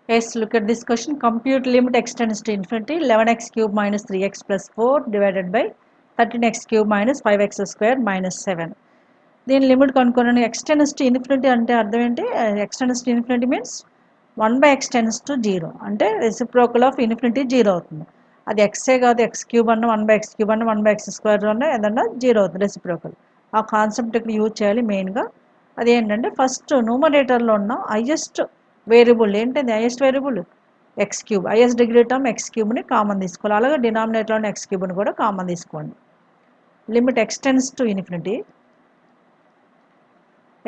Yes, look at this question. Compute limit x tends to infinity 11x cube minus 3x plus 4 divided by 13x cube minus 5x square minus 7. దీని limit కనుక్కోండి. x tends to infinity అంటే అర్థం ఏంటి? x tends to infinity means 1 by x tends to 0, అంటే reciprocal of infinity 0 అవుతుంది. అది x కాదు, X cube అన్న 1 by x క్యూబ్ అన్న 1 by x స్క్వేర్ అన్న ఏదన్నా 0 అవుతుంది రెసిప్రోకల్. ఆ కాన్సెప్ట్ ఇక్కడ యూజ్ చేయాలి మెయిన్గా. అదేంటంటే ఫస్ట్ న్యూమరేటర్లో ఉన్న హైయెస్ట్ వేరియబుల్ ఏంటంటే highest variable x cube, highest degree term x క్యూబ్ని కామన్ తీసుకోవాలి. అలాగే డినామినేటర్లోని ఎక్స్ క్యూబ్ని కూడా కామన్ తీసుకోండి. Limit x tends to infinity,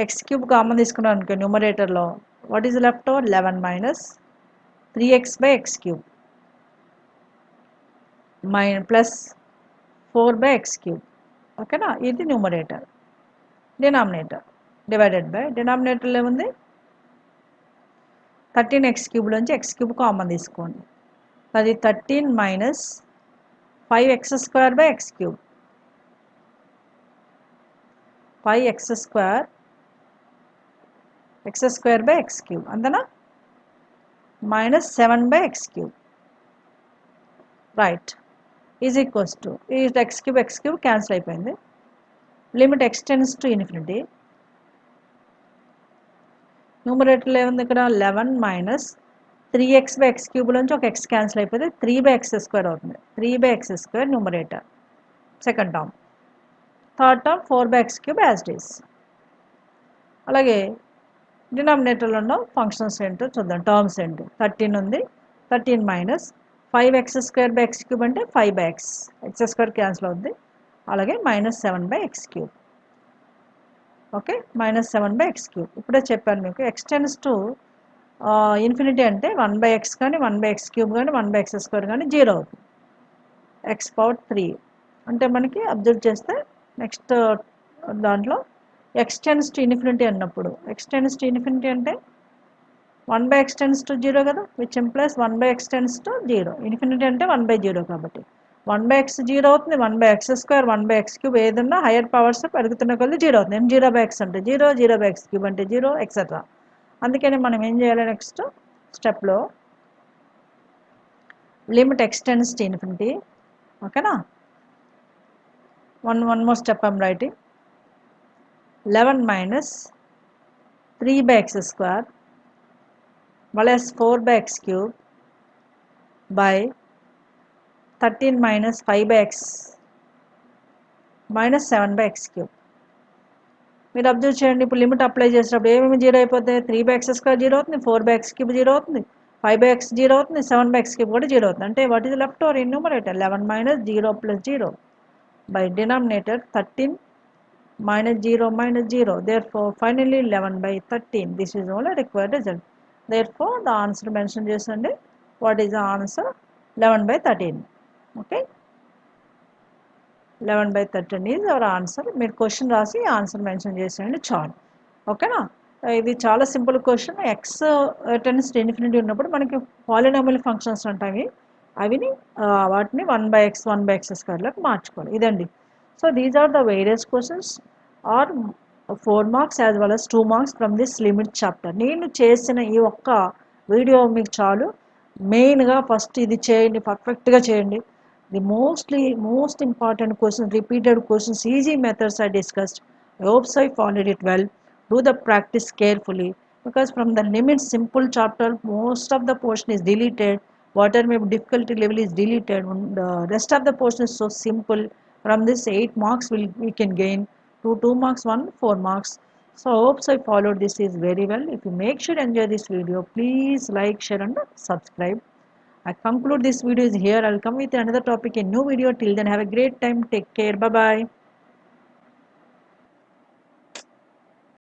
x cube common తీసుకున్నాం అనుకో న్యూమరేటర్లో, what is left over? 11 minus 3x by x cube plus 4 by x cube. ఓకేనా? ఇది న్యూమరేటర్. డినామినేటర్ డివైడెడ్ బై డినామినేటర్లో ఏముంది? 13x క్యూబ్లోంచి x క్యూబ్ కామన్ తీసుకోండి. అది 13 minus 5x square by x cube, 5x square x square by x cube అంతేనా? minus 7 by x cube, right, is equals to ఈ x cube cancel అయిపోయింది. Limit x tends to infinity, న్యూమరేటర్లో ఏముంది ఇక్కడ? 11 minus 3x by x cube నుంచి ఒక x cancel అయిపోతే 3 by x square అవుతుంది. 3 by x square numerator second term, third term 4 by x cube as it is. అలాగే డినామినేటర్లో ఉన్న ఫంక్షన్స్ ఏంటో చూద్దాం, టర్మ్స్ ఏంటి? 13 ఉంది, 13 minus 5x square by X cube అంటే 5 బై ఎక్స్ స్క్వేర్ క్యాన్సిల్ అవుద్ది. అలాగే minus 7 by X cube. Okay, minus 7 by X cube. ఇప్పుడే చెప్పాను మీకు ఎక్స్ టెన్స్ టు ఇన్ఫినిటీ అంటే 1 బై ఎక్స్ కానీ 1 బై ఎక్స్ క్యూబ్ కానీ 1 బై ఎక్స్ స్క్వేర్ కానీ 0 అవుతుంది. ఎక్స్ పవర్ 3 అంటే మనకి అబ్జర్వ్ చేస్తే నెక్స్ట్ దాంట్లో x tends to infinity అన్నప్పుడు x tends to infinity అంటే 1 by x tends to 0 కదా, which implies 1 by x tends to 0. Infinity అంటే 1 by 0 కాబట్టి 1/x 0 అవుతుంది, 1/x² 1/x³ ఏదన్నా హైయర్ పవర్స్ పెరుగుతున్న కొద్ది 0 అవుతుంది. నేను 0/x అంటే 0, 0/x³ అంటే 0 ఎక్సెట్రా. అందుకని మనం ఏం చేయాలి నెక్స్ట్ స్టెప్లో లిమిట్ ఎక్స్టెండ్స్ టు ఇన్ఫినిటీ. ఓకేనా, one more step I'm writing. 11 minus 3/x² plus 4/x³ by 13 minus 5/x minus 7/x³. మీరు అబ్జర్వ్ చేయండి, ఇప్పుడు లిమిట్ అప్లై చేసినప్పుడు ఏమేమి జీరో అయిపోతాయి? 3/x² జీరో అవుతుంది, 4/x³ జీరో అవుతుంది, 5/x జీరో అవుతుంది, 7/x³ కూడా జీరో అవుతుంది. అంటే what is left over in numerator? 11 minus 0 plus 0 by denominator 13 minus 0 minus 0. Therefore, finally 11/13. This is only required result. Therefore, the answer mentioned chesandi. What is the answer? 11/13. Okay. 11/13 is our answer. మీరు question రాసి answer mention చేసేయండి చాలు. ఓకేనా, ఇది చాలా simple question. X tends to infinity ఉన్నప్పుడు మనకి polynomial functions ఉంటాయి, అవిని వాటిని 1/x 1/x² లకు మార్చుకోవాలి. ఇదండి. So these are the various questions are 4 marks as well as 2 marks from this limit chapter. నేను చేసిన ఈ ఒక్క వీడియో మీకు చాలు. మెయిన్గా ఫస్ట్ ఇది చేయండి, పర్ఫెక్ట్గా చేయండి. The most important questions, repeated questions, easy methods are discussed. I hope so I followed it well. Do the practice carefully, because from the limit simple chapter most of the portion is deleted. Whatever may be difficulty level is deleted. The rest of the portion is so simple. From this 8 marks we can gain 2 marks, 1 4 marks. So I hope so I followed this is very well. If you make sure enjoy this video, please like, share and subscribe. I conclude this video is here. I'll come with another topic in new video. Till then, have a great time. Take care. Bye bye.